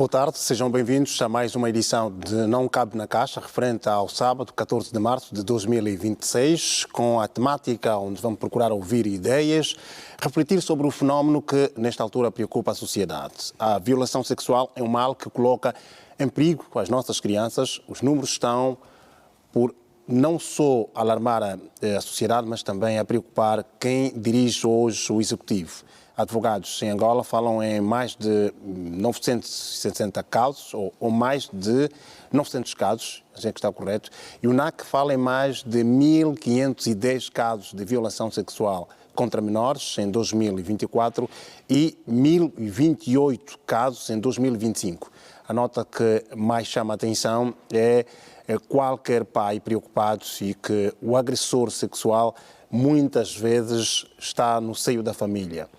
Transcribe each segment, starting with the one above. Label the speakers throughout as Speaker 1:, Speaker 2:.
Speaker 1: Boa tarde, sejam bem-vindos a mais uma edição de Não Cabe na Caixa, referente ao sábado, 14 de março de 2026, com a temática onde vamos procurar ouvir ideias, refletir sobre o fenómeno que, nesta altura, preocupa a sociedade. A violação sexual é um mal que coloca em perigo as nossas crianças. Os números estão por não só alarmar a sociedade, mas também a preocupar quem dirige hoje o Executivo. Advogados em Angola falam em mais de 960 casos, ou mais de 900 casos, acho que está correto, e o NAC fala em mais de 1.510 casos de violação sexual contra menores em 2024 e 1.028 casos em 2025. A nota que mais chama a atenção é qualquer pai preocupado e que o agressor sexual muitas vezes está no seio da família.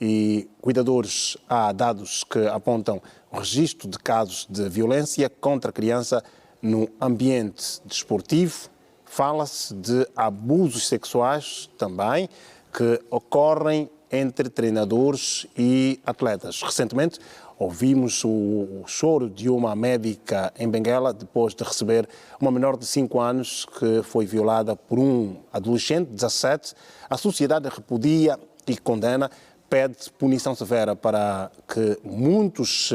Speaker 1: E cuidadores, há dados que apontam o registro de casos de violência contra a criança no ambiente desportivo. Fala-se de abusos sexuais também que ocorrem entre treinadores e atletas. Recentemente ouvimos o choro de uma médica em Benguela depois de receber uma menor de 5 anos que foi violada por um adolescente de 17. A sociedade repudia e condena, pede punição severa para que muitos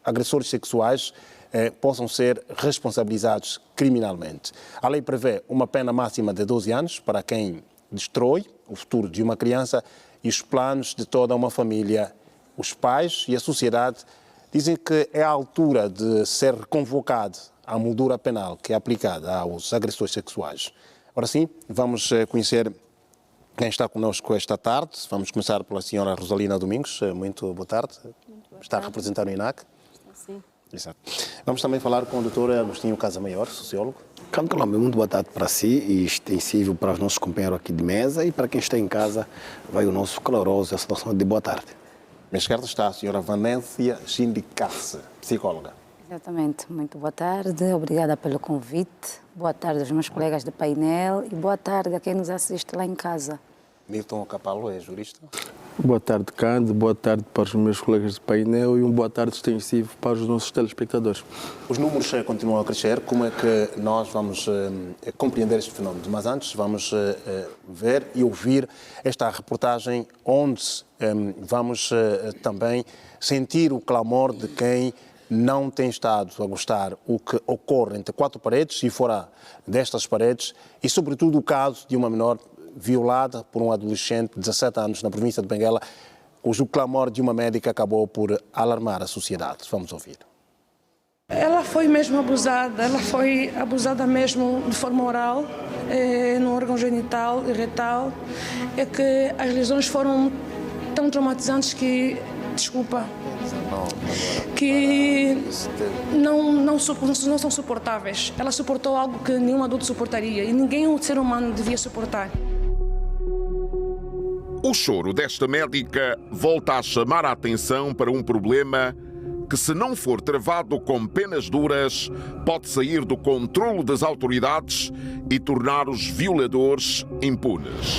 Speaker 1: agressores sexuais possam ser responsabilizados criminalmente. A lei prevê uma pena máxima de 12 anos para quem destrói o futuro de uma criança e os planos de toda uma família. Os pais e a sociedade dizem que é a altura de ser convocado à moldura penal que é aplicada aos agressores sexuais. Ora sim, vamos conhecer quem está connosco esta tarde. Vamos começar pela senhora Rosalina Domingos. Muito boa tarde.
Speaker 2: Muito boa
Speaker 1: Está
Speaker 2: tarde.
Speaker 1: representando o INAC.
Speaker 2: Sim.
Speaker 1: Exato. Vamos também falar com o Dr. Agostinho Casamaior, sociólogo.
Speaker 3: Canto Colombo, muito boa tarde para si e extensível para os nossos companheiros aqui de mesa, e para quem está em casa, vai o nosso caloroso saudação de boa tarde.
Speaker 1: Na esquerda está a senhora Vanécia Gindicasse, psicóloga.
Speaker 2: Exatamente. Muito boa tarde. Obrigada pelo convite. Boa tarde aos meus colegas de painel e boa tarde a quem nos assiste lá em casa.
Speaker 1: Milton Capalo é jurista.
Speaker 4: Boa tarde, Cândido. Boa tarde para os meus colegas de painel e uma boa tarde extensivo para os nossos telespectadores.
Speaker 1: Os números continuam a crescer. Como é que nós vamos compreender este fenómeno? Mas antes vamos ver e ouvir esta reportagem onde vamos também sentir o clamor de quem não tem estado a gostar o que ocorre entre quatro paredes e fora destas paredes, e sobretudo o caso de uma menor violada por um adolescente de 17 anos na província de Benguela, cujo clamor de uma médica acabou por alarmar a sociedade. Vamos ouvir.
Speaker 5: Ela foi mesmo abusada mesmo de forma oral, no órgão genital e retal. É que as lesões foram tão traumatizantes que, que não são suportáveis. Ela suportou algo que nenhum adulto suportaria e ninguém, um ser humano, devia suportar.
Speaker 6: O choro desta médica volta a chamar a atenção para um problema que, se não for travado com penas duras, pode sair do controlo das autoridades e tornar os violadores impunes.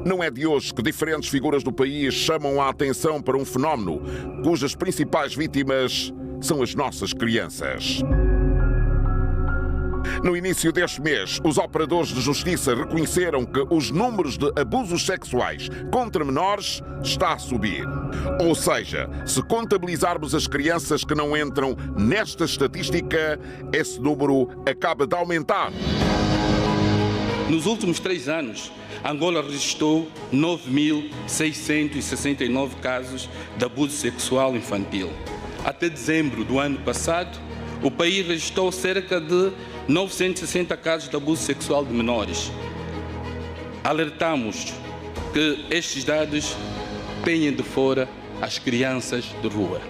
Speaker 6: Não é de hoje que diferentes figuras do país chamam a atenção para um fenómeno cujas principais vítimas são as nossas crianças. No início deste mês, os operadores de justiça reconheceram que os números de abusos sexuais contra menores está a subir. Ou seja, se contabilizarmos as crianças que não entram nesta estatística, esse número acaba de aumentar.
Speaker 7: Nos últimos 3 anos, Angola registrou 9.669 casos de abuso sexual infantil. Até dezembro do ano passado, o país registrou cerca de 960 casos de abuso sexual de menores. Alertamos que estes dados ponham de fora as crianças de rua.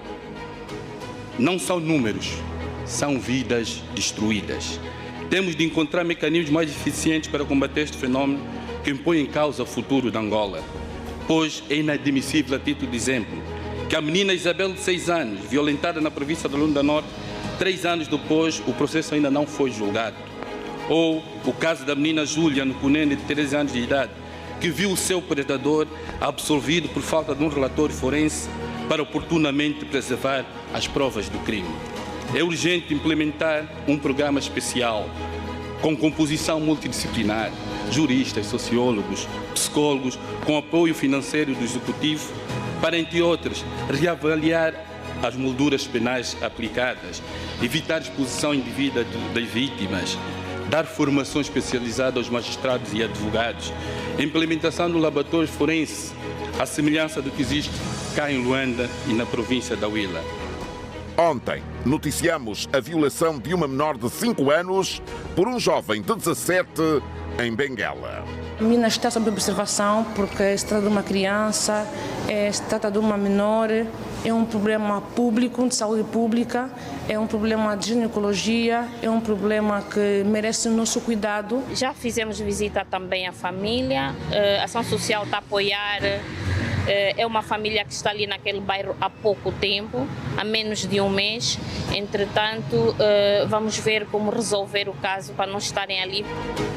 Speaker 7: Não são números, são vidas destruídas. Temos de encontrar mecanismos mais eficientes para combater este fenómeno que põe em causa o futuro de Angola, pois é inadmissível, a título de exemplo, que a menina Isabel, de 6 anos, violentada na província de Lunda Norte, 3 anos depois, o processo ainda não foi julgado. Ou o caso da menina Júlia, no Cunene, de 13 anos de idade, que viu o seu predador absolvido por falta de um relatório forense para oportunamente preservar as provas do crime. É urgente implementar um programa especial com composição multidisciplinar, juristas, sociólogos, psicólogos, com apoio financeiro do Executivo, para, entre outras, reavaliar as molduras penais aplicadas, evitar exposição indevida das vítimas, dar formação especializada aos magistrados e advogados, implementação do laboratório forense, à semelhança do que existe cá em Luanda e na província da Huila.
Speaker 6: Ontem, noticiamos a violação de uma menor de 5 anos por um jovem de 17 em Benguela.
Speaker 5: A menina está sob observação porque se trata de uma criança, se trata de uma menor, é um problema público, de saúde pública, é um problema de ginecologia, é um problema que merece o nosso cuidado.
Speaker 8: Já fizemos visita também à família, a ação social está a apoiar. É uma família que está ali naquele bairro há pouco tempo, há menos de um mês. Entretanto, vamos ver como resolver o caso para não estarem ali.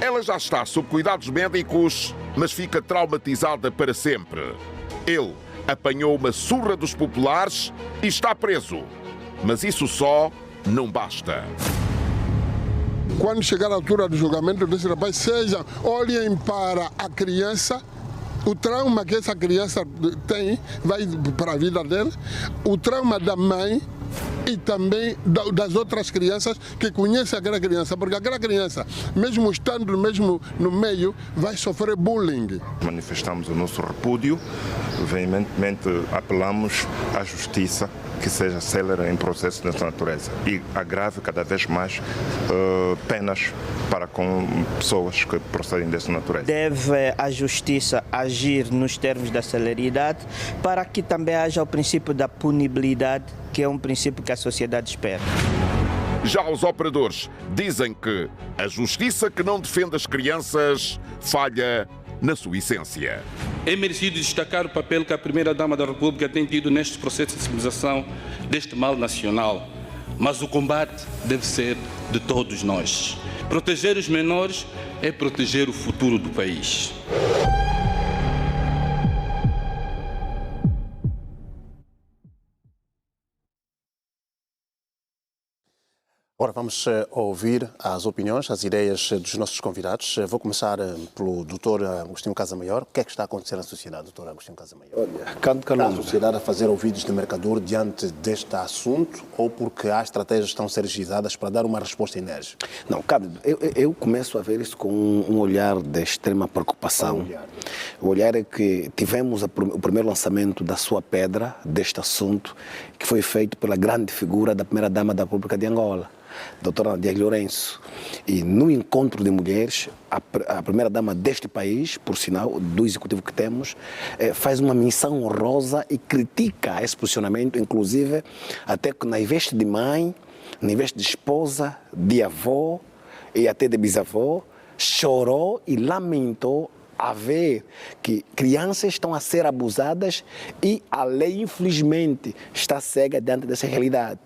Speaker 6: Ela já está sob cuidados médicos, mas fica traumatizada para sempre. Ele apanhou uma surra dos populares e está preso. Mas isso só não basta.
Speaker 9: Quando chegar a altura do julgamento desse rapaz, olhem para a criança. O trauma que essa criança tem vai para a vida dela, o trauma da mãe e também das outras crianças que conhecem aquela criança, porque aquela criança, mesmo estando mesmo no meio, vai sofrer bullying.
Speaker 10: Manifestamos o nosso repúdio, veementemente apelamos à justiça que seja célere em processos dessa natureza e agrave cada vez mais penas para com pessoas que procedem dessa natureza.
Speaker 11: Deve a justiça agir nos termos da celeridade para que também haja o princípio da punibilidade, que é um princípio que a sociedade espera.
Speaker 6: Já os operadores dizem que a justiça que não defende as crianças falha na sua essência.
Speaker 7: É merecido destacar o papel que a Primeira-Dama da República tem tido neste processo de sensibilização deste mal nacional. Mas o combate deve ser de todos nós. Proteger os menores é proteger o futuro do país.
Speaker 1: Agora vamos ouvir as opiniões, as ideias dos nossos convidados. Vou começar pelo Dr. Agostinho Casamaior. O que é que está a acontecer na sociedade, Dr. Agostinho Casamaior?
Speaker 3: Olha,
Speaker 1: está a sociedade a fazer ouvidos de mercador diante deste assunto ou porque há estratégias que estão a ser agilizadas para dar uma resposta enérgica?
Speaker 3: Não, Cândido, eu começo a ver isso com um olhar de extrema preocupação. O olhar é que tivemos o primeiro lançamento da sua pedra, deste assunto, que foi feito pela grande figura da Primeira-Dama da República de Angola, doutora Nadia Lourenço. E no encontro de mulheres, a primeira-dama deste país, por sinal, do executivo que temos, faz uma menção honrosa e critica esse posicionamento, inclusive até que na vez de mãe, na vez de esposa, de avó e até de bisavó, chorou e lamentou a ver que crianças estão a ser abusadas e a lei, infelizmente, está cega diante dessa realidade.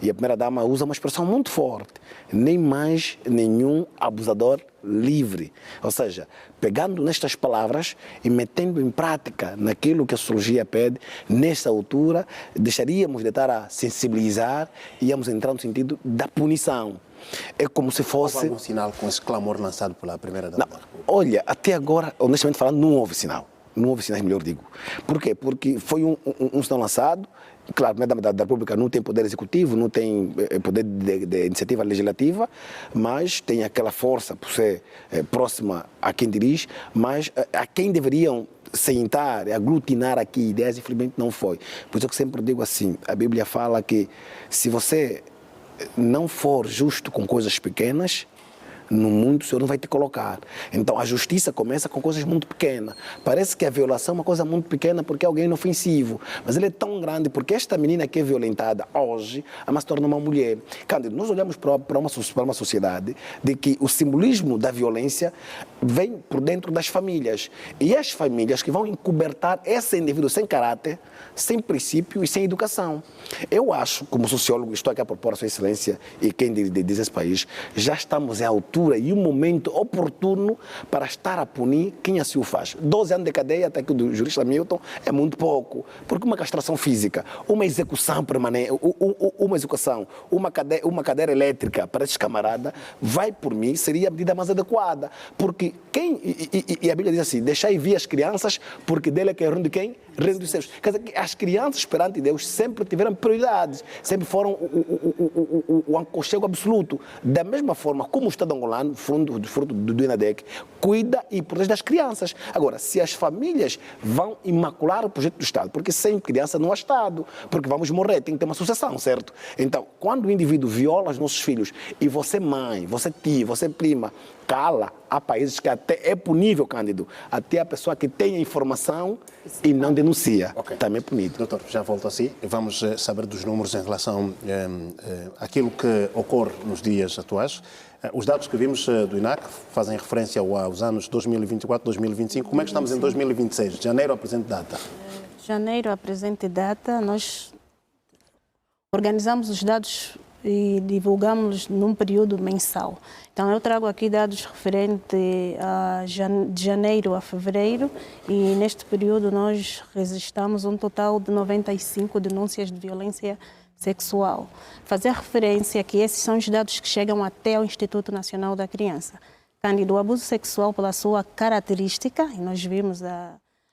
Speaker 3: E a primeira-dama usa uma expressão muito forte: nem mais nenhum abusador livre. Ou seja, pegando nestas palavras e metendo em prática naquilo que a sociologia pede, nessa altura, deixaríamos de estar a sensibilizar e íamos entrar no sentido da punição. É como se fosse...
Speaker 1: Houve algum sinal com esse clamor lançado pela primeira-dama?
Speaker 3: Olha, até agora, honestamente falando, não houve sinal. Não houve sinais, melhor digo. Por quê? Porque foi um sinal lançado. Claro, a primeira-dama da República não tem poder executivo, não tem poder de iniciativa legislativa, mas tem aquela força por ser próxima a quem dirige, mas a quem deveriam sentar, aglutinar aqui ideias, infelizmente não foi. Por isso que eu sempre digo assim, a Bíblia fala que se você não for justo com coisas pequenas, no mundo o Senhor não vai te colocar. Então a justiça começa com coisas muito pequenas. Parece que a violação é uma coisa muito pequena porque é alguém inofensivo, mas ele é tão grande porque esta menina que é violentada hoje, ela se torna uma mulher. Cândido, nós olhamos para uma sociedade de que o simbolismo da violência vem por dentro das famílias. E as famílias que vão encobertar esse indivíduo sem caráter, sem princípio e sem educação. Eu acho, como sociólogo, estou aqui a propor a Sua Excelência e quem diz esse país, já estamos à altura altura e um momento oportuno para estar a punir quem assim o faz. 12 anos de cadeia, até que do jurista Milton, é muito pouco. Porque uma castração física, uma execução permanente, uma cadeira elétrica para esses camaradas, vai por mim, seria a medida mais adequada. Porque e a Bíblia diz assim, deixai vir as crianças, porque dele é que é reino de quem? Reino dos céus. Quer dizer, que as crianças perante Deus sempre tiveram prioridades, sempre foram o aconchego absoluto. Da mesma forma como o Estado angolano, fruto do INADEC, cuida e protege das crianças. Agora, se as famílias vão imacular o projeto do Estado, porque sem criança não há Estado, porque vamos morrer, tem que ter uma sucessão, certo? Então, quando o indivíduo viola os nossos filhos, e você mãe, você tia, você prima, cala, há países que até é punível, Cândido, até a pessoa que tem a informação e não denuncia, também é punido.
Speaker 1: Doutor, já volto assim. Vamos saber dos números em relação àquilo que ocorre nos dias atuais. Os dados que vimos do INAC fazem referência aos anos 2024, 2025. Como é que estamos em 2026? Janeiro à presente data?
Speaker 12: Janeiro à presente data, nós organizamos os dados e divulgamos num período mensal. Então, eu trago aqui dados referentes de janeiro a fevereiro e neste período nós registramos um total de 95 denúncias de violência sexual. Fazer referência que esses são os dados que chegam até o Instituto Nacional da Criança. Cândido, o abuso sexual, pela sua característica, e nós vimos,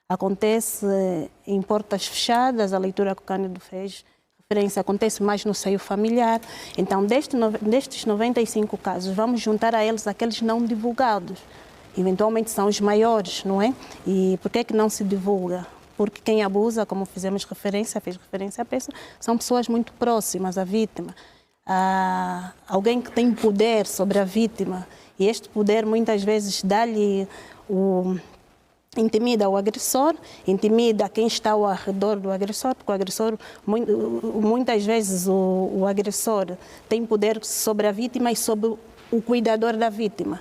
Speaker 12: acontece em portas fechadas, a leitura que o Cândido fez, referência, acontece mais no seio familiar. Então, destes 95 casos, vamos juntar a eles aqueles não divulgados. Eventualmente são os maiores, não é? E por que é que não se divulga? Porque quem abusa, como fez referência à pessoa, são pessoas muito próximas à vítima. Alguém que tem poder sobre a vítima. E este poder, muitas vezes, dá-lhe intimida o agressor, intimida quem está ao redor do agressor, porque o agressor, muitas vezes, o agressor tem poder sobre a vítima e sobre o cuidador da vítima.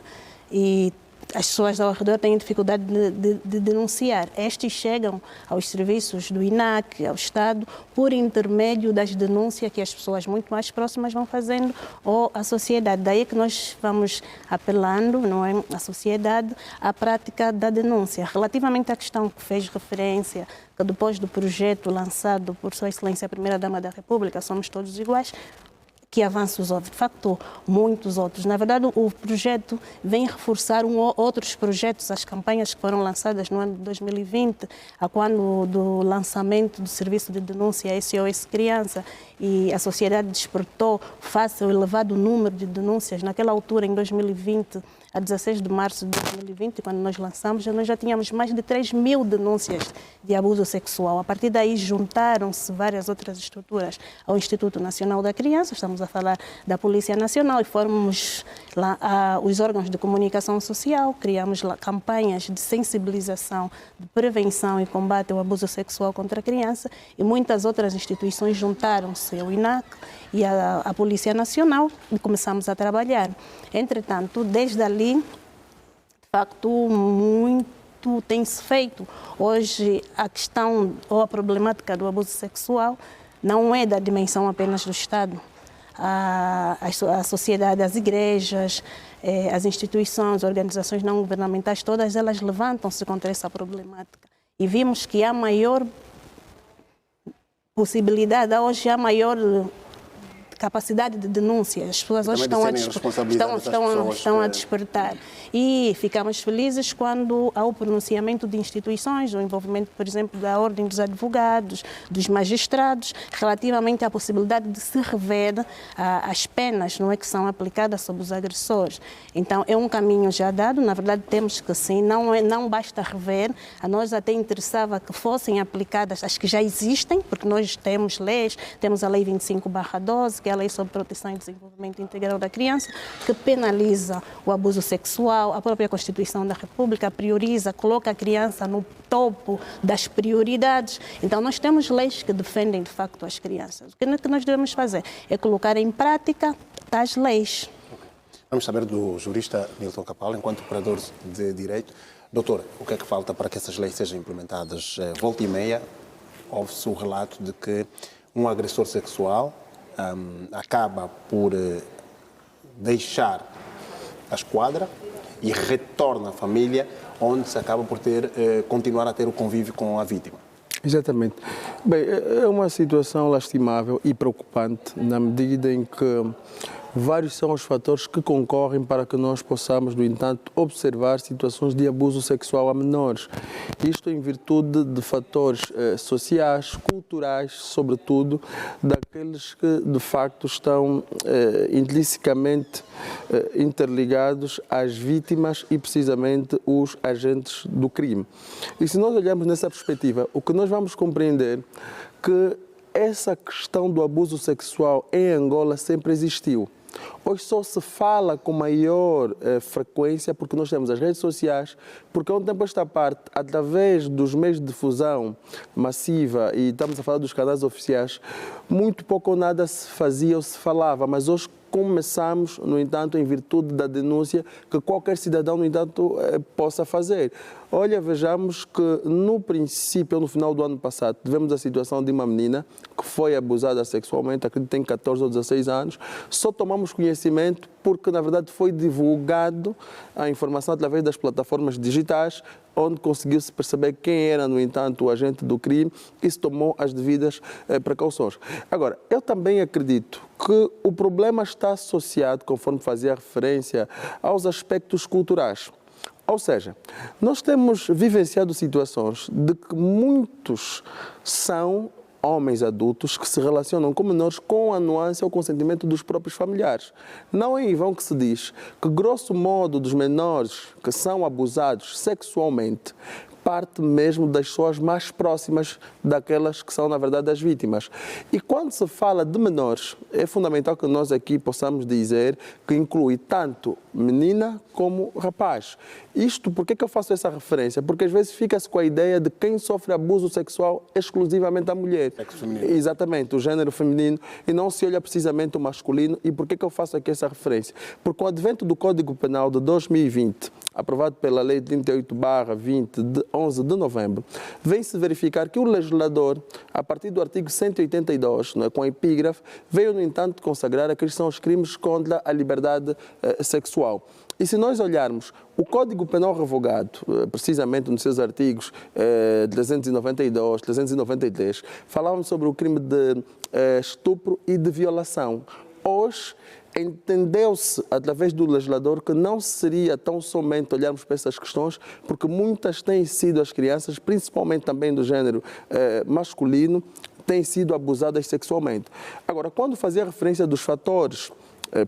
Speaker 12: E as pessoas ao redor têm dificuldade de denunciar. Estes chegam aos serviços do INAC, ao Estado, por intermédio das denúncias que as pessoas muito mais próximas vão fazendo ou à sociedade. Daí que nós vamos apelando, não é, à sociedade, à prática da denúncia. Relativamente à questão que fez referência, que depois do projeto lançado por Sua Excelência a Primeira-Dama da República, Somos Todos Iguais, que avanços houve, de facto, muitos outros. Na verdade, o projeto vem reforçar outros projetos, as campanhas que foram lançadas no ano de 2020, a quando do lançamento do serviço de denúncia SOS Criança, e a sociedade despertou face ao elevado número de denúncias. Naquela altura, em 2020, a 16 de março de 2020, quando nós lançamos, nós já tínhamos mais de 3.000 denúncias de abuso sexual. A partir daí, juntaram-se várias outras estruturas ao Instituto Nacional da Criança, estamos a falar da Polícia Nacional, e formamos lá os órgãos de comunicação social, criamos lá campanhas de sensibilização, de prevenção e combate ao abuso sexual contra a criança, e muitas outras instituições juntaram-se ao INAC e à Polícia Nacional e começamos a trabalhar. Entretanto, desde ali, de facto, muito tem-se feito. Hoje, a questão ou a problemática do abuso sexual não é da dimensão apenas do Estado. A sociedade, as igrejas, as instituições, organizações não governamentais, todas elas levantam-se contra essa problemática. E vimos que há maior possibilidade, hoje há maior capacidade de denúncia. As pessoas hoje estão a despertar. E ficamos felizes quando há o pronunciamento de instituições, o envolvimento, por exemplo, da Ordem dos Advogados, dos magistrados, relativamente à possibilidade de se rever as penas, não é, que são aplicadas sobre os agressores. Então, é um caminho já dado. Na verdade, temos que sim, não basta rever. A nós até interessava que fossem aplicadas as que já existem, porque nós temos leis, temos a Lei 25/12, que é a Lei sobre Proteção e Desenvolvimento Integral da Criança, que penaliza o abuso sexual. A própria Constituição da República prioriza, coloca a criança no topo das prioridades. Então, nós temos leis que defendem, de facto, as crianças. O que nós devemos fazer é colocar em prática tais leis.
Speaker 1: Vamos saber do jurista Milton Capal, enquanto operador de direito. Doutor, o que é que falta para que essas leis sejam implementadas? Volta e meia, houve-se o relato de que um agressor sexual acaba por deixar à esquadra e retorna à família, onde se acaba por continuar a ter o convívio com a vítima.
Speaker 4: Exatamente. Bem, é uma situação lastimável e preocupante na medida em que vários são os fatores que concorrem para que nós possamos, no entanto, observar situações de abuso sexual a menores. Isto em virtude de fatores sociais, culturais, sobretudo, daqueles que, de facto, estão intrinsecamente interligados às vítimas e, precisamente, os agentes do crime. E se nós olharmos nessa perspectiva, o que nós vamos compreender que essa questão do abuso sexual em Angola sempre existiu. Hoje só se fala com maior frequência porque nós temos as redes sociais, porque há um tempo esta parte, através dos meios de difusão massiva, e estamos a falar dos canais oficiais, muito pouco ou nada se fazia ou se falava, mas hoje começamos, no entanto, em virtude da denúncia que qualquer cidadão, no entanto, possa fazer. Olha, vejamos que no princípio, no final do ano passado, tivemos a situação de uma menina que foi abusada sexualmente, acredito que tem 14 ou 16 anos, só tomamos conhecimento porque, na verdade, foi divulgado a informação através das plataformas digitais, onde conseguiu-se perceber quem era, no entanto, o agente do crime e se tomou as devidas precauções. Agora, eu também acredito que o problema está associado, conforme fazia referência, aos aspectos culturais. Ou seja, nós temos vivenciado situações de que muitos são homens adultos que se relacionam com menores com a nuance ou consentimento dos próprios familiares. Não é em vão que se diz que, grosso modo, dos menores que são abusados sexualmente, parte mesmo das pessoas mais próximas daquelas que são, na verdade, as vítimas. E quando se fala de menores, é fundamental que nós aqui possamos dizer que inclui tanto menina como rapaz. Isto, por que eu faço essa referência? Porque às vezes fica-se com a ideia de quem sofre abuso sexual exclusivamente a mulher. Exatamente, o gênero feminino, e não se olha precisamente o masculino. E por que eu faço aqui essa referência? Porque com o advento do Código Penal de 2020, aprovado pela Lei 38/20, de 11 de novembro, vem-se verificar que o legislador, a partir do artigo 182, com a epígrafe, veio, no entanto, consagrar aqueles que são os crimes contra a liberdade sexual. E se nós olharmos o Código Penal revogado, precisamente nos seus artigos 392, 393, falávamos sobre o crime de estupro e de violação. Hoje, entendeu-se, através do legislador, que não seria tão somente olharmos para essas questões, porque muitas têm sido as crianças, principalmente também do género masculino, têm sido abusadas sexualmente. Agora, quando fazia referência dos fatores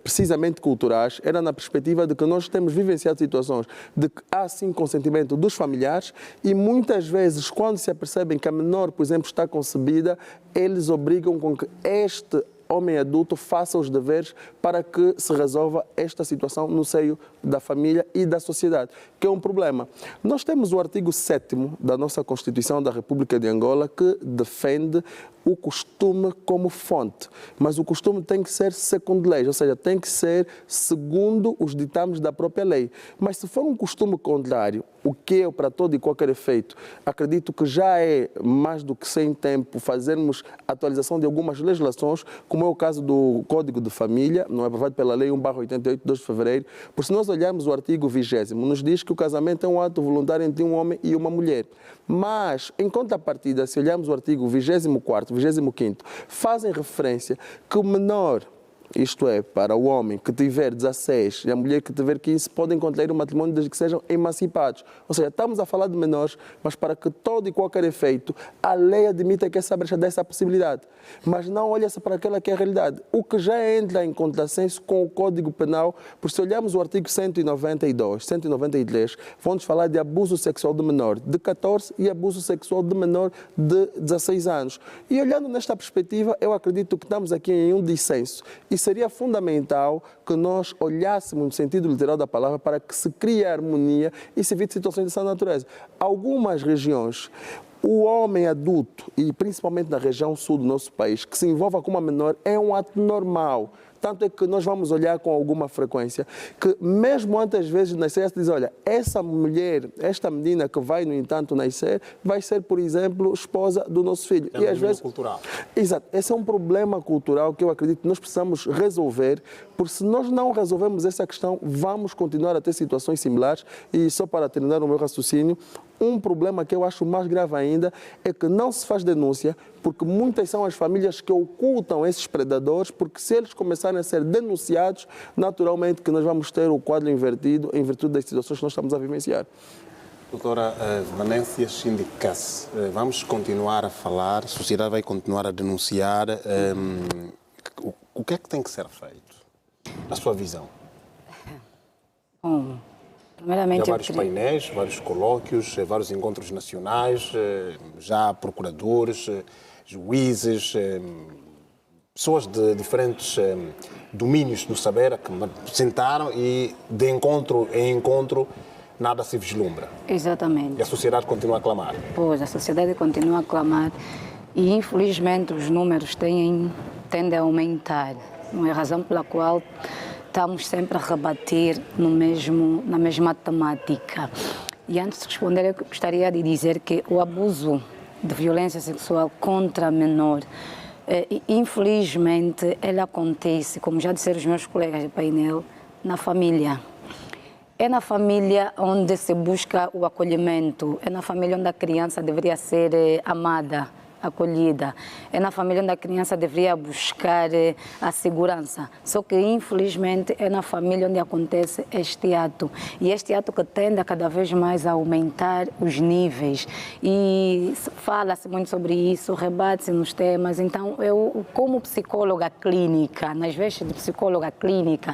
Speaker 4: precisamente culturais, era na perspectiva de que nós temos vivenciado situações de que há sim consentimento dos familiares e muitas vezes, quando se apercebem que a menor, por exemplo, está concebida, eles obrigam com que este homem adulto faça os deveres para que se resolva esta situação no seio da família e da sociedade, que é um problema. Nós temos o artigo 7º da nossa Constituição da República de Angola que defende o costume como fonte, mas o costume tem que ser segundo lei, ou seja, tem que ser segundo os ditames da própria lei. Mas se for um costume contrário, o que é para todo e qualquer efeito, acredito que já é mais do que sem tempo fazermos atualização de algumas legislações, como é o caso do Código de Família, não é aprovado pela Lei 1/88, 2 de fevereiro, por se nós olharmos o artigo 20º, nos diz que o casamento é um ato voluntário entre um homem e uma mulher. Mas, em contrapartida, se olharmos o artigo 24º, 25º, fazem referência que o menor, isto é, para o homem que tiver 16 e a mulher que tiver 15, podem contrair o matrimônio desde que sejam emancipados. Ou seja, estamos a falar de menores, mas para que todo e qualquer efeito, a lei admita que essa brecha dê essa possibilidade. Mas não olha-se para aquela que é a realidade. O que já entra em contrassenso com o Código Penal, por se olharmos o artigo 192, 193, vamos falar de abuso sexual de menor de 14 e abuso sexual de menor de 16 anos. E olhando nesta perspectiva, eu acredito que estamos aqui em um dissenso. E seria fundamental que nós olhássemos no sentido literal da palavra para que se crie harmonia e se evite situações dessa natureza. Algumas regiões, o homem adulto, e principalmente na região sul do nosso país, que se envolva com uma menor, é um ato normal. Tanto é que nós vamos olhar com alguma frequência que mesmo antes às vezes nascer, se diz, olha, essa mulher, esta menina que vai, no entanto, nascer, vai ser, por exemplo, esposa do nosso filho.
Speaker 1: É um problema cultural.
Speaker 4: Exato. Esse é um problema cultural que eu acredito que nós precisamos resolver, porque se nós não resolvermos essa questão, vamos continuar a ter situações similares. E só para terminar o meu raciocínio, um problema que eu acho mais grave ainda é que não se faz denúncia, porque muitas são as famílias que ocultam esses predadores, porque se eles começarem a ser denunciados, naturalmente que nós vamos ter o quadro invertido em virtude das situações que nós estamos a vivenciar.
Speaker 1: Doutora Venância Chindicasse, vamos continuar a falar, a sociedade vai continuar a denunciar. O que é que tem que ser feito, na sua visão?
Speaker 2: Bom, primeiramente,
Speaker 1: há vários painéis, vários colóquios, vários encontros nacionais, já há procuradores, juízes, pessoas de diferentes domínios do saber que sentaram e de encontro em encontro nada se vislumbra.
Speaker 2: Exatamente.
Speaker 1: E a sociedade continua a clamar.
Speaker 2: Pois, a sociedade continua a clamar e infelizmente os números tendem a aumentar. Não é a razão pela qual estamos sempre a rebater na mesma temática. E antes de responder, eu gostaria de dizer que o abuso de violência sexual contra menor, infelizmente, ele acontece, como já disseram os meus colegas de painel, na família. É na família onde se busca o acolhimento, é na família onde a criança deveria ser amada, acolhida. É na família onde a criança deveria buscar a segurança. Só que, infelizmente, é na família onde acontece este ato. E este ato que tende a cada vez mais a aumentar os níveis. E fala-se muito sobre isso, rebate-se nos temas. Então, eu, como psicóloga clínica, nas vestes de psicóloga clínica,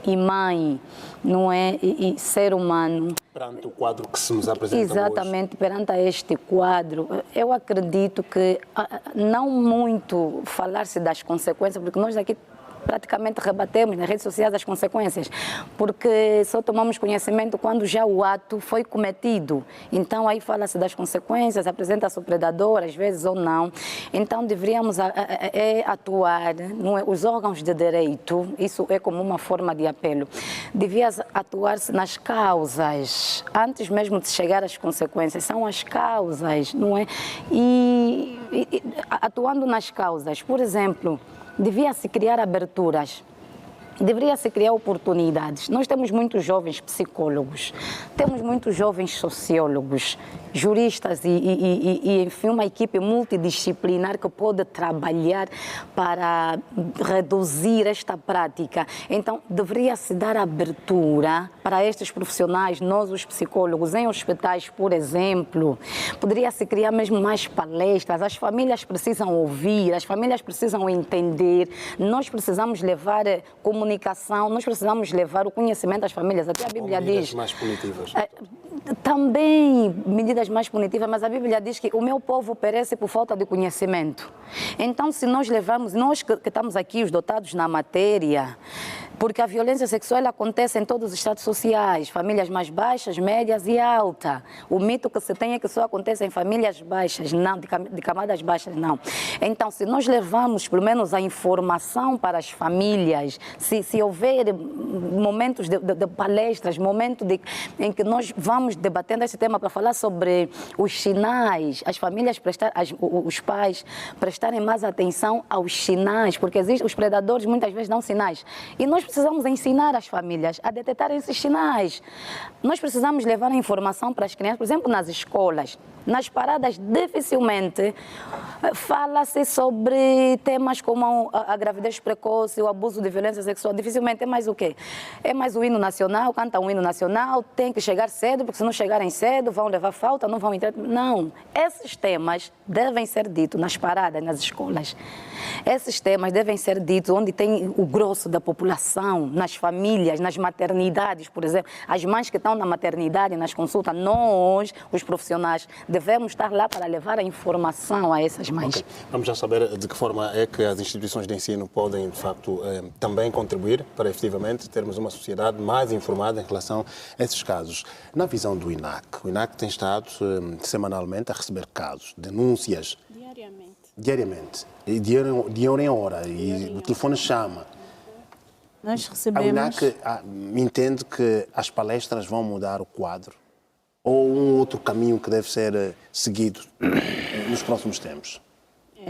Speaker 2: e mãe, não é? E ser humano.
Speaker 1: Perante o quadro que se nos apresenta
Speaker 2: exatamente,
Speaker 1: hoje.
Speaker 2: Perante este quadro, eu acredito que não muito falar-se das consequências, porque nós aqui praticamente rebatemos nas redes sociais as consequências, porque só tomamos conhecimento quando já o ato foi cometido. Então aí fala-se das consequências, apresenta-se o predador, às vezes ou não. Então deveríamos atuar, não é? Os órgãos de direito, isso é como uma forma de apelo, devia atuar-se nas causas, antes mesmo de chegar às consequências, são as causas, não é? E atuando nas causas, por exemplo, devia-se criar aberturas, deveria-se criar oportunidades. Nós temos muitos jovens psicólogos, temos muitos jovens sociólogos, juristas e enfim, uma equipe multidisciplinar que pode trabalhar para reduzir esta prática. Então, deveria-se dar abertura para estes profissionais, nós os psicólogos, em hospitais, por exemplo. Poderia-se criar mesmo mais palestras, as famílias precisam ouvir, as famílias precisam entender, nós precisamos levar comunicação, nós precisamos levar o conhecimento às famílias. Até a Bíblia diz...
Speaker 1: medidas mais punitivas.
Speaker 2: Também medidas mais punitivas, mas a Bíblia diz que o meu povo perece por falta de conhecimento. Então, se nós levarmos, nós que estamos aqui, os dotados na matéria, porque a violência sexual acontece em todos os estratos sociais, famílias mais baixas, médias e alta. O mito que se tem é que só acontece em famílias baixas, não, de camadas baixas, não. Então, se nós levamos, pelo menos, a informação para as famílias, se houver momentos de palestras, momentos em que nós vamos debatendo esse tema para falar sobre os sinais, as famílias os pais prestarem mais atenção aos sinais, porque os predadores muitas vezes dão sinais. E nós precisamos ensinar as famílias a detectar esses sinais. Nós precisamos levar a informação para as crianças, por exemplo, nas escolas. Nas paradas, dificilmente fala-se sobre temas como a gravidez precoce, o abuso de violência sexual. Dificilmente é mais o quê? É mais o hino nacional, canta um hino nacional, tem que chegar cedo, porque se não chegarem cedo vão levar falta, não vão entrar. Não, esses temas devem ser ditos nas paradas, nas escolas. Esses temas devem ser ditos onde tem o grosso da população, nas famílias, nas maternidades, por exemplo. As mães que estão na maternidade, nas consultas, nós, os profissionais, devemos estar lá para levar a informação a essas mães.
Speaker 1: Okay. Vamos já saber de que forma é que as instituições de ensino podem, de facto, também contribuir para, efetivamente, termos uma sociedade mais informada em relação a esses casos. Na visão do INAC, o INAC tem estado semanalmente a receber casos, denúncias. Diariamente. E de hora em hora. E o telefone chama.
Speaker 12: Nós
Speaker 1: A
Speaker 12: recebemos...
Speaker 1: UNAC entende que as palestras vão mudar o quadro? Ou um outro caminho que deve ser seguido nos próximos tempos?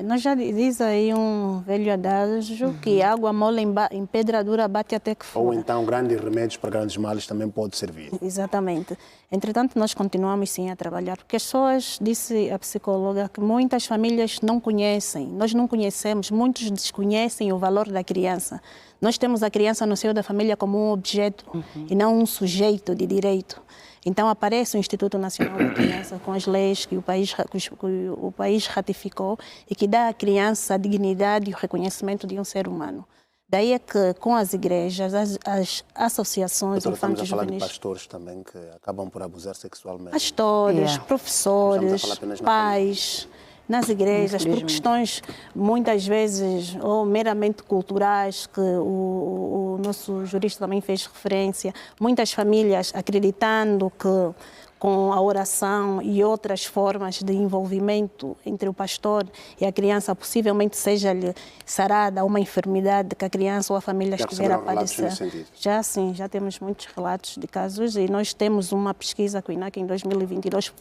Speaker 12: Nós já diz aí um velho adágio que água mole em pedra dura bate até que fura.
Speaker 1: Ou então grandes remédios para grandes males também pode servir.
Speaker 12: Exatamente. Entretanto, nós continuamos sim a trabalhar, porque as pessoas, disse a psicóloga, que muitas famílias não conhecem, nós não conhecemos, muitos desconhecem o valor da criança. Nós temos a criança no seio da família como um objeto e não um sujeito de direito. Então aparece o Instituto Nacional da Criança com as leis que o país ratificou e que dá à criança a dignidade e o reconhecimento de um ser humano. Daí é que com as igrejas, as associações
Speaker 1: Estamos a falar de
Speaker 12: infantis-juvenis...
Speaker 1: pastores também que acabam por abusar sexualmente.
Speaker 12: Pastores, professores,
Speaker 1: apenas na
Speaker 12: pais... nas igrejas, por questões muitas vezes ou meramente culturais, que o nosso jurista também fez referência, muitas famílias acreditando que com a oração e outras formas de envolvimento entre o pastor e a criança, possivelmente seja-lhe sarada uma enfermidade que a criança ou a família estiver a padecer. Já sim, já temos muitos relatos de casos e nós temos uma pesquisa com o INAC em 2022,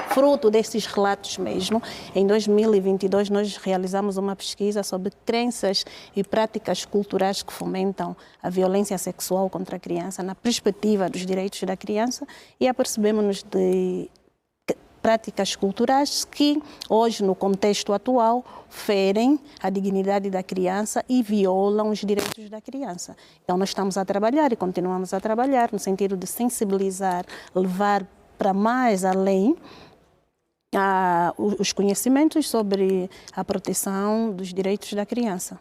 Speaker 12: fruto desses relatos mesmo. Em 2022, nós realizamos uma pesquisa sobre crenças e práticas culturais que fomentam a violência sexual contra a criança, na perspectiva dos direitos da criança, e apercebemos-nos de práticas culturais que, hoje, no contexto atual, ferem a dignidade da criança e violam os direitos da criança. Então, nós estamos a trabalhar e continuamos a trabalhar no sentido de sensibilizar, levar para mais além os conhecimentos sobre a proteção dos direitos da criança.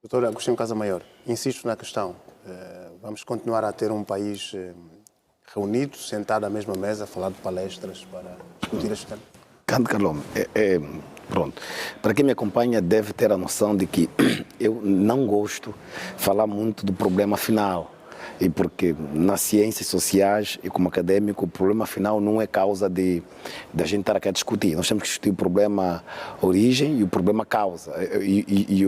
Speaker 1: Doutora Agostinho Casamaior, insisto na questão. Vamos continuar a ter um país reunido, sentado à mesma mesa, a falar de palestras para discutir este tema?
Speaker 3: Canto Calombe, pronto. Para quem me acompanha deve ter a noção de que eu não gosto de falar muito do problema final. E porque nas ciências sociais e como acadêmico, o problema final não é causa de a gente estar aqui a discutir. Nós temos que discutir o problema origem e o problema causa. E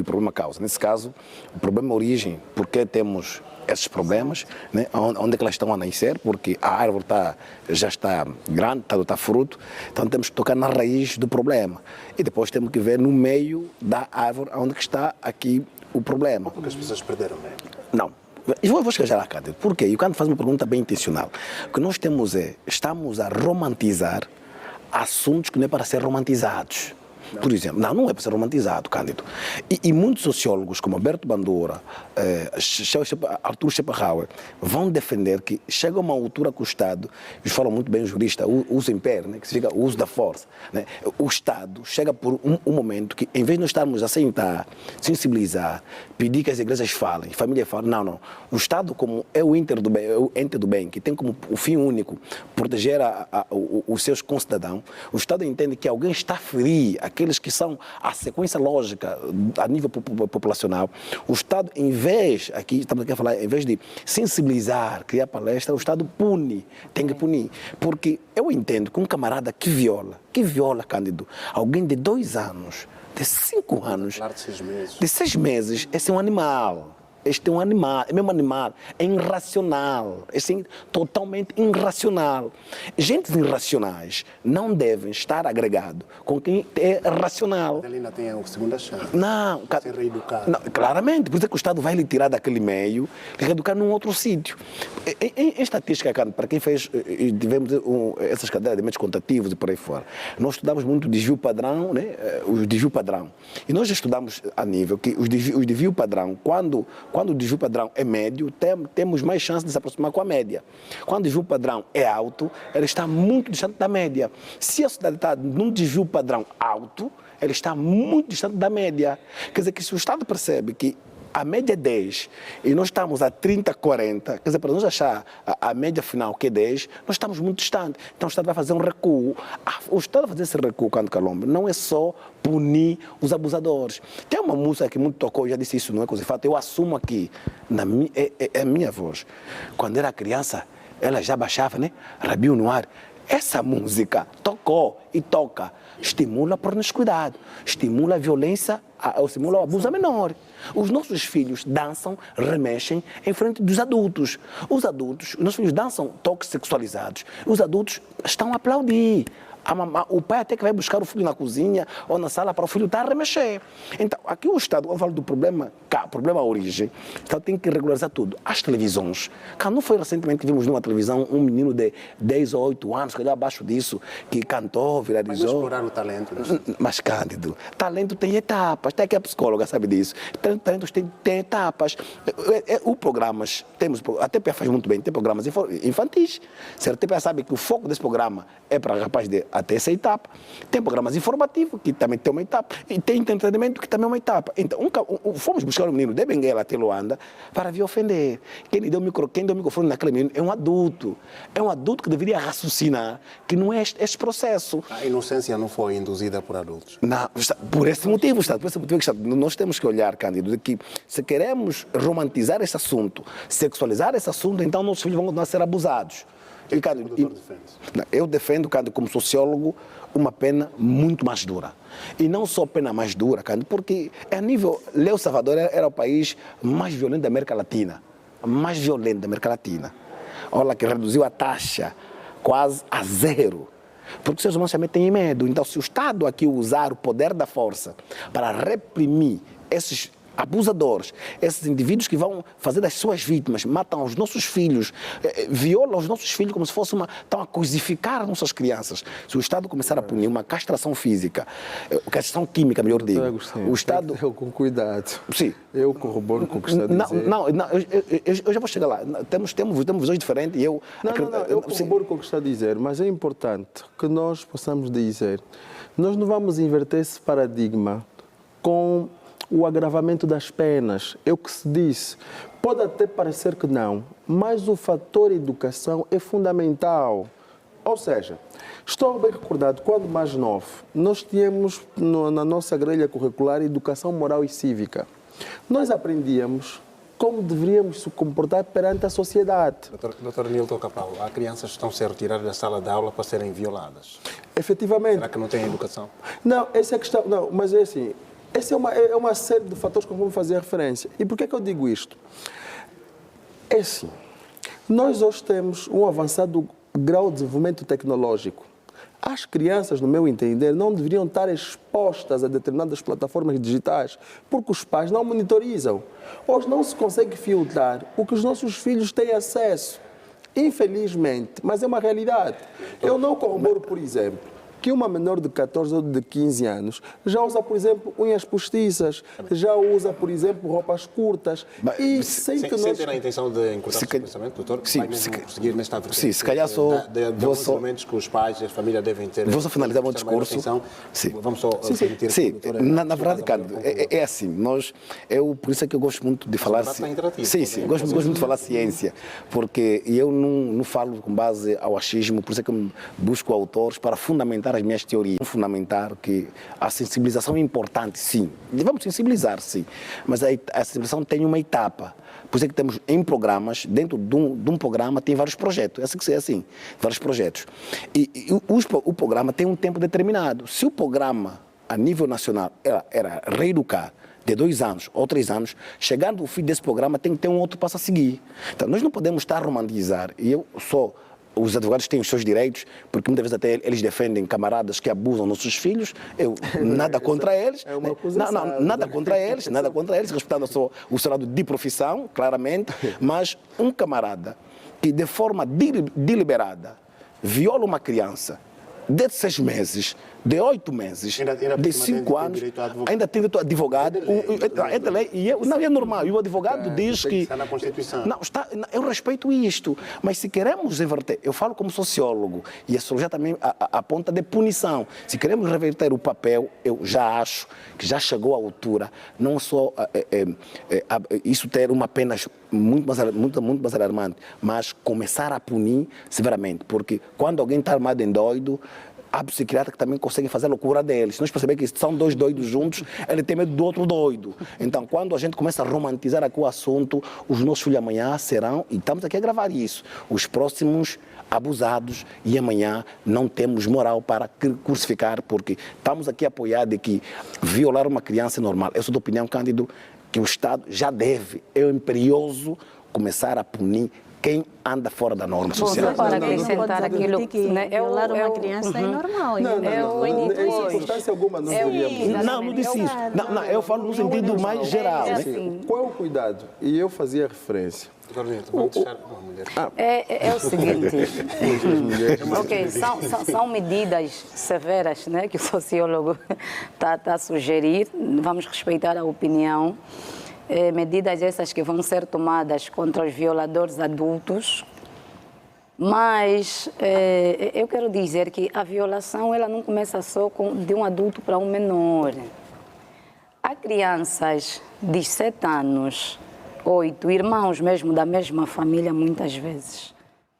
Speaker 3: o problema causa. Nesse caso, o problema origem, porque temos esses problemas, né? Onde é que elas estão a nascer, porque a árvore já está grande, está a dar fruto, então temos que tocar na raiz do problema. E depois temos que ver no meio da árvore onde que está aqui o problema.
Speaker 1: Porque as pessoas perderam mesmo.
Speaker 3: Não. Eu vou chegar lá, Cândido. Por quê? E o Cândido faz uma pergunta bem intencional. O que nós temos estamos a romantizar assuntos que não é para ser romantizados. Não. Por exemplo, não é para ser romantizado, Cândido. E muitos sociólogos, como Alberto Bandura, Arthur Schopenhauer, vão defender que chega uma altura que o Estado, eles falam muito bem os juristas, o uso império, né, que significa o uso da força. Né? O Estado chega por um momento que, em vez de nós estarmos a sentar, sensibilizar, pedir que as igrejas falem, a família fala, não. O Estado, como é o ente do bem, que tem como o fim único proteger os seus concidadãos, o Estado entende que alguém está a ferir aqueles que são a sequência lógica a nível populacional. O Estado, em vez de sensibilizar, criar palestra, o Estado pune, tem que punir. Porque eu entendo que um camarada que viola, Cândido, alguém de 2 anos, de 5 anos, de 6 meses, esse é um animal. Este é um animal, é mesmo animal, é irracional, é totalmente irracional. Gentes irracionais não devem estar agregados com quem é racional.
Speaker 1: Ele ainda tem a segunda chance.
Speaker 3: Não,
Speaker 1: ser reeducado.
Speaker 3: Não, claramente, por isso é que o Estado vai lhe tirar daquele meio e reeducar num outro sítio. Em estatística, para quem fez, tivemos essas cadeiras de métodos contativos e por aí fora, nós estudamos muito o desvio padrão, né? O desvio padrão. E nós estudamos a nível que os desvio padrão, quando o desvio padrão é médio, temos mais chance de se aproximar com a média. Quando o desvio padrão é alto, ele está muito distante da média. Se a sociedade está num desvio padrão alto, ele está muito distante da média. Quer dizer que se o Estado percebe que a média é 10 e nós estamos a 30, 40, quer dizer, para nós achar a média final que é 10, nós estamos muito distantes. Então o Estado vai fazer um recuo. O Estado vai fazer esse recuo, Canto Calombe, não é só punir os abusadores. Tem uma música que muito tocou, eu já disse isso, não é coisa de fato, eu assumo aqui, é a minha voz. Quando era criança, ela já baixava, né? Rabiu no ar. Essa música tocou e toca, estimula a promiscuidade, estimula a violência, estimula o abuso a menor. Os nossos filhos dançam, remexem em frente dos adultos. Os nossos filhos dançam toques sexualizados. Os adultos estão a aplaudir. O pai até que vai buscar o filho na cozinha ou na sala para o filho estar a remexer. Então, aqui o Estado, quando fala do problema origem, então tem que regularizar tudo. As televisões. Não foi recentemente que vimos numa televisão um menino de 10 ou 8 anos, que abaixo disso, que cantou, viralizou.
Speaker 1: Mas explorar o talento.
Speaker 3: Mas, Cândido, talento tem etapas. Até que a psicóloga sabe disso. Talentos tem etapas. O programas, a TPA faz muito bem, tem programas infantis. A TPA sabe que o foco desse programa é para rapaz até essa etapa. Tem programas informativos, que também tem uma etapa, e tem entretenimento, que também é uma etapa. Então, fomos buscar um menino de Benguela até Luanda para vir ofender. Quem deu o microfone naquele menino é um adulto. É um adulto que deveria raciocinar que não é este processo.
Speaker 1: A inocência não foi induzida por adultos.
Speaker 3: Não, por esse motivo, nós temos que olhar, Cândido, de que se queremos romantizar esse assunto, sexualizar esse assunto, então nossos filhos vão continuar a ser abusados. Eu defendo, Cândido, como sociólogo, uma pena muito mais dura. E não só pena mais dura, Cândido, porque a nível... El Salvador era o país mais violento da América Latina. Mais violento da América Latina. Olha que reduziu a taxa quase a zero. Porque os seres humanos também têm medo. Então, se o Estado aqui usar o poder da força para reprimir esses abusadores, esses indivíduos que vão fazer das suas vítimas, matam os nossos filhos, violam os nossos filhos como se fosse estão a coisificar as nossas crianças. Se o Estado começar a punir uma castração física, castração química, melhor digo, o Estado...
Speaker 4: Com cuidado.
Speaker 3: Sim.
Speaker 4: Eu corroboro com o que está a dizer.
Speaker 3: Não, eu já vou chegar lá. Temos visões diferentes e eu...
Speaker 4: Eu corroboro com o que está a dizer, mas é importante que nós possamos dizer, nós não vamos inverter esse paradigma com o agravamento das penas. É o que se disse. Pode até parecer que não, mas o fator educação é fundamental. Ou seja, estou bem recordado, quando mais novo, nós tínhamos na nossa grelha curricular educação moral e cívica. Nós aprendíamos como deveríamos se comportar perante a sociedade.
Speaker 1: Doutor Nilton Capral, há crianças que estão a ser retiradas da sala de aula para serem violadas.
Speaker 4: Efetivamente.
Speaker 1: Será que não tem educação?
Speaker 4: Não, essa é a questão. Não, mas é assim... Essa é uma série de fatores que vamos fazer referência. E por que é que eu digo isto? É assim, nós hoje temos um avançado grau de desenvolvimento tecnológico. As crianças, no meu entender, não deveriam estar expostas a determinadas plataformas digitais, porque os pais não monitorizam. Hoje não se consegue filtrar o que os nossos filhos têm acesso. Infelizmente, mas é uma realidade. Eu não corroboro, por exemplo, que uma menor de 14 ou de 15 anos já usa, por exemplo, unhas postiças, já usa, por exemplo, roupas curtas.
Speaker 1: E sem ter a intenção de encurtar o pensamento, doutor, vai mesmo prosseguir nesta vertente.
Speaker 3: Sim, se calhar só...
Speaker 1: Dos elementos que os pais e a família devem ter...
Speaker 3: Vou só finalizar o meu discurso.
Speaker 1: Sim. Vamos só permitir...
Speaker 3: Sim, na verdade, Cândido, é assim, por isso é que eu gosto muito de falar... Sim, gosto muito de falar ciência, porque eu não falo com base ao achismo, por isso é que eu busco autores para fundamentar as minhas teorias. Fundamentar que a sensibilização é importante, sim. Devemos sensibilizar, sim. Mas a sensibilização tem uma etapa. Por isso é que temos em programas, dentro de um programa tem vários projetos. É assim, vários projetos. E o programa tem um tempo determinado. Se o programa, a nível nacional, era reeducar de 2 anos ou 3 anos, chegando o fim desse programa tem que ter um outro passo a seguir. Então, nós não podemos estar a romantizar. E os advogados têm os seus direitos, porque muitas vezes até eles defendem camaradas que abusam nossos filhos. Eu nada contra eles.
Speaker 4: É uma acusação.
Speaker 3: Não, nada contra eles, respeitando o seu lado de profissão, claramente, mas um camarada que de forma deliberada viola uma criança de 6 meses, de 8 meses, de 5 anos, ainda tem direito a advogado. É de lei, e é normal. E o advogado diz que...
Speaker 1: Está na Constituição.
Speaker 3: Eu respeito isto, mas se queremos reverter, eu falo como sociólogo, e a sociologia também aponta de punição. Se queremos reverter o papel, eu já acho que já chegou à altura, não só isso ter uma pena muito mais alarmante, mas começar a punir severamente, porque quando alguém está armado em doido, há psiquiatra que também consegue fazer a loucura deles. Se nós percebemos que são 2 doidos juntos, ele tem medo do outro doido. Então, quando a gente começa a romantizar aqui o assunto, os nossos filhos amanhã serão, e estamos aqui a gravar isso, os próximos abusados, e amanhã não temos moral para crucificar, porque estamos aqui a apoiar de que violar uma criança é normal. Eu sou da opinião, Cândido, que o Estado já deve, é imperioso começar a punir quem anda fora da norma social.
Speaker 2: Para acrescentar aquilo
Speaker 12: que violar uma criança é normal.
Speaker 4: Em circunstância alguma não deveríamos.
Speaker 3: Não disse isso. Não, eu falo no sentido mais geral.
Speaker 4: Assim, qual é o cuidado? E eu fazia referência.
Speaker 2: É o seguinte, ok, são medidas severas, né, que o sociólogo está a sugerir, vamos respeitar a opinião, medidas essas que vão ser tomadas contra os violadores adultos, mas eu quero dizer que a violação ela não começa só de um adulto para um menor. Há crianças de 7 anos, 8, irmãos mesmo da mesma família, muitas vezes.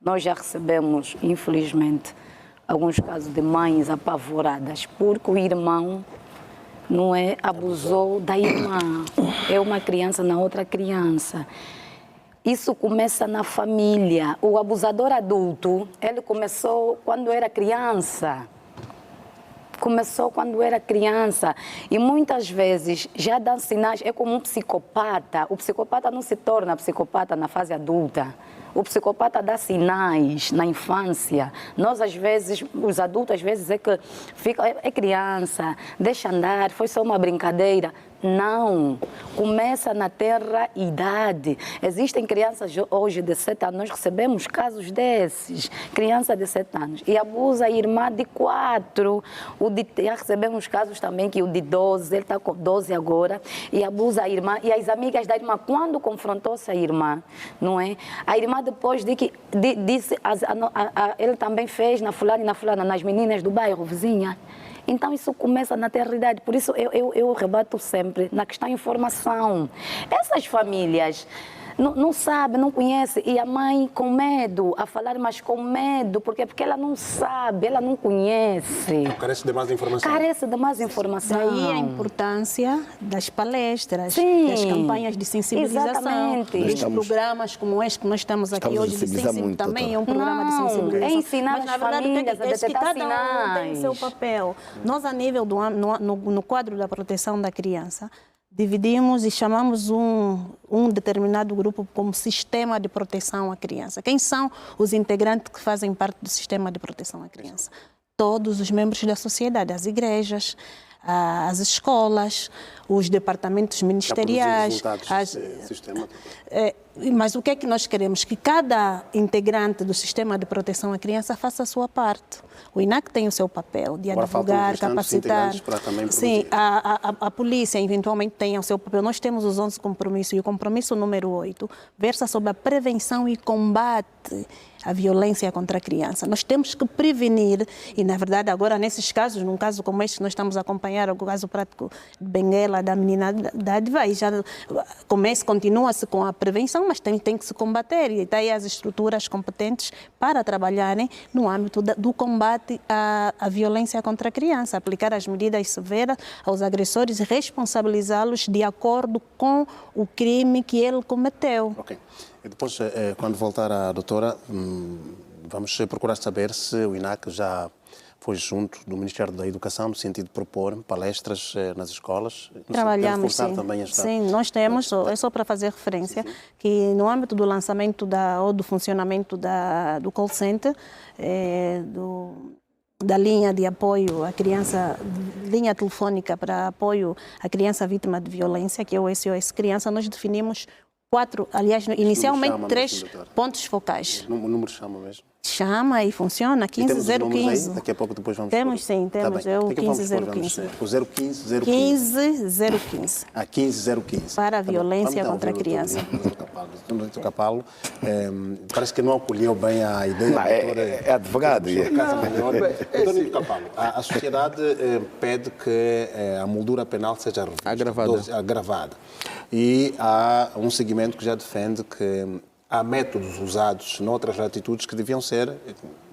Speaker 2: Nós já recebemos, infelizmente, alguns casos de mães apavoradas porque o irmão abusou da irmã. É uma criança na outra criança. Isso começa na família. O abusador adulto, ele começou quando era criança. E muitas vezes já dá sinais, é como um psicopata. O psicopata não se torna psicopata na fase adulta. O psicopata dá sinais na infância. Nós, às vezes, os adultos, às vezes, é criança, deixa andar, foi só uma brincadeira. Não, começa na terra idade. Existem crianças hoje de 7 anos, nós recebemos casos desses, criança de 7 anos, e abusa a irmã de 4, já recebemos casos também que o de 12, ele está com 12 agora, e abusa a irmã, e as amigas da irmã, quando confrontou-se a irmã, não é? A irmã depois disse, ele também fez na fulana, nas meninas do bairro, vizinha. Então, isso começa na terra-idade. Por isso, eu rebato sempre na questão da informação. Essas famílias não sabem, não conhecem. E a mãe com medo, a falar, mas com medo. Porque ela não sabe, ela não conhece.
Speaker 1: Carece de mais informação.
Speaker 12: Daí a importância das palestras, das campanhas de sensibilização.
Speaker 2: Exatamente.
Speaker 12: Dos programas como este que nós estamos aqui hoje de sensibilização. Também é um programa de sensibilização.
Speaker 2: É ensinar as famílias a detectar sinais.
Speaker 12: Tem o seu papel. Nós, a nível no quadro da proteção da criança, dividimos e chamamos um determinado grupo como sistema de proteção à criança. Quem são os integrantes que fazem parte do sistema de proteção à criança? Todos os membros da sociedade, as igrejas, as escolas, os departamentos ministeriais. Mas o que é que nós queremos? Que cada integrante do sistema de proteção à criança faça a sua parte. O INAC tem o seu papel de advogar, capacitar. Sim, a polícia eventualmente tem o seu papel. Nós temos os 11 compromissos e o compromisso número 8 versa sobre a prevenção e combate à violência contra a criança. Nós temos que prevenir e, na verdade, agora nesses casos, num caso como este que nós estamos a acompanhar, o caso prático de Benguela, da menina da Adva, já continua-se com a prevenção, mas tem que se combater e daí as estruturas competentes para trabalharem no âmbito do combate à violência contra a criança, aplicar as medidas severas aos agressores e responsabilizá-los de acordo com o crime que ele cometeu.
Speaker 1: Ok. E depois, quando voltar a doutora, vamos procurar saber se o INAC já foi junto do Ministério da Educação no sentido de propor palestras nas escolas.
Speaker 12: Trabalhamos, sim. Nós temos, é só para fazer referência, que no âmbito do lançamento ou do funcionamento do call center, da linha de apoio à criança, linha telefônica para apoio à criança vítima de violência, que é o SOS Criança, nós definimos 4, aliás, inicialmente 3 pontos focais.
Speaker 1: O número chama mesmo?
Speaker 12: Chama e funciona, 15015.
Speaker 1: Daqui a pouco depois vamos...
Speaker 12: Temos, sim, temos. É o 15015.
Speaker 1: O 015-015.
Speaker 12: 15015.
Speaker 1: 15015.
Speaker 12: Para a violência contra a criança.
Speaker 1: Doutor Capalo, parece que não acolheu bem a ideia.
Speaker 3: Não, é advogado.
Speaker 1: Doutor Capalo, a sociedade pede que a moldura penal seja revista, agravada. E há um segmento que já defende que há métodos usados noutras latitudes que deviam ser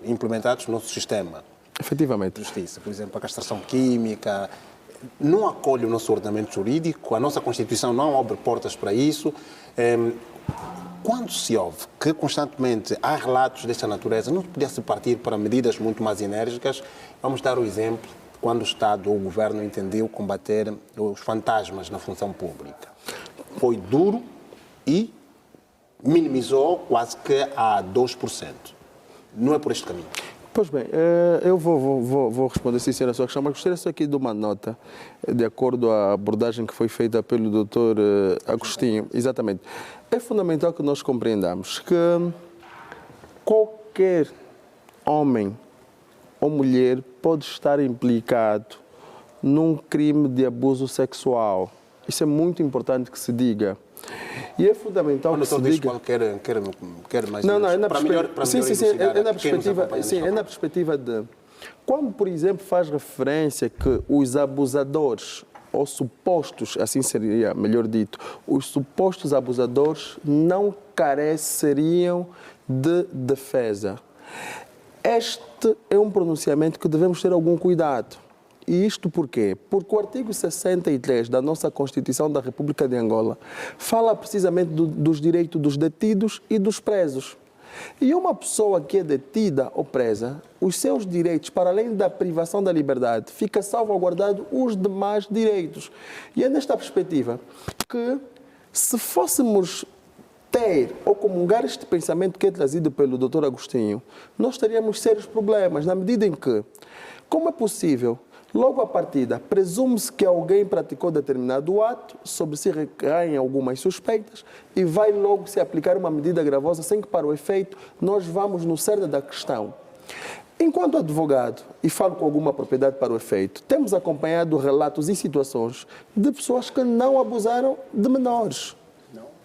Speaker 1: implementados no nosso sistema.
Speaker 4: Efetivamente.
Speaker 1: De justiça. Por exemplo, a castração química não acolhe o nosso ordenamento jurídico, a nossa Constituição não abre portas para isso. Quando se ouve que constantemente há relatos desta natureza, não podia-se partir para medidas muito mais enérgicas? Vamos dar o exemplo quando o Estado ou o Governo entendeu combater os fantasmas na função pública. foi duro e minimizou quase que a 2%. Não é por este caminho.
Speaker 4: Pois bem, eu vou responder sim a sua questão, mas gostaria só aqui de uma nota, de acordo à abordagem que foi feita pelo Dr. Agostinho. Exatamente. É fundamental que nós compreendamos que qualquer homem ou mulher pode estar implicado num crime de abuso sexual. Isso é muito importante que se diga. E é fundamental que se diga...
Speaker 1: Quer mais...
Speaker 4: Não, é na
Speaker 1: para
Speaker 4: é na perspectiva de... Quando, por exemplo, faz referência que os abusadores, ou supostos, assim seria melhor dito, os supostos abusadores não careceriam de defesa. Este é um pronunciamento que devemos ter algum cuidado. E isto por quê? Porque o artigo 63 da nossa Constituição da República de Angola fala precisamente dos direitos dos detidos e dos presos. E uma pessoa que é detida ou presa, os seus direitos, para além da privação da liberdade, fica salvaguardado os demais direitos. E é nesta perspectiva que, se fôssemos ter ou comungar este pensamento que é trazido pelo Dr. Agostinho, nós teríamos sérios problemas, na medida em que, como é possível, logo à partida, presume-se que alguém praticou determinado ato, sobre si recaem algumas suspeitas e vai logo se aplicar uma medida gravosa sem que, para o efeito, nós vamos no cerne da questão. Enquanto advogado, e falo com alguma propriedade para o efeito, temos acompanhado relatos e situações de pessoas que não abusaram de menores.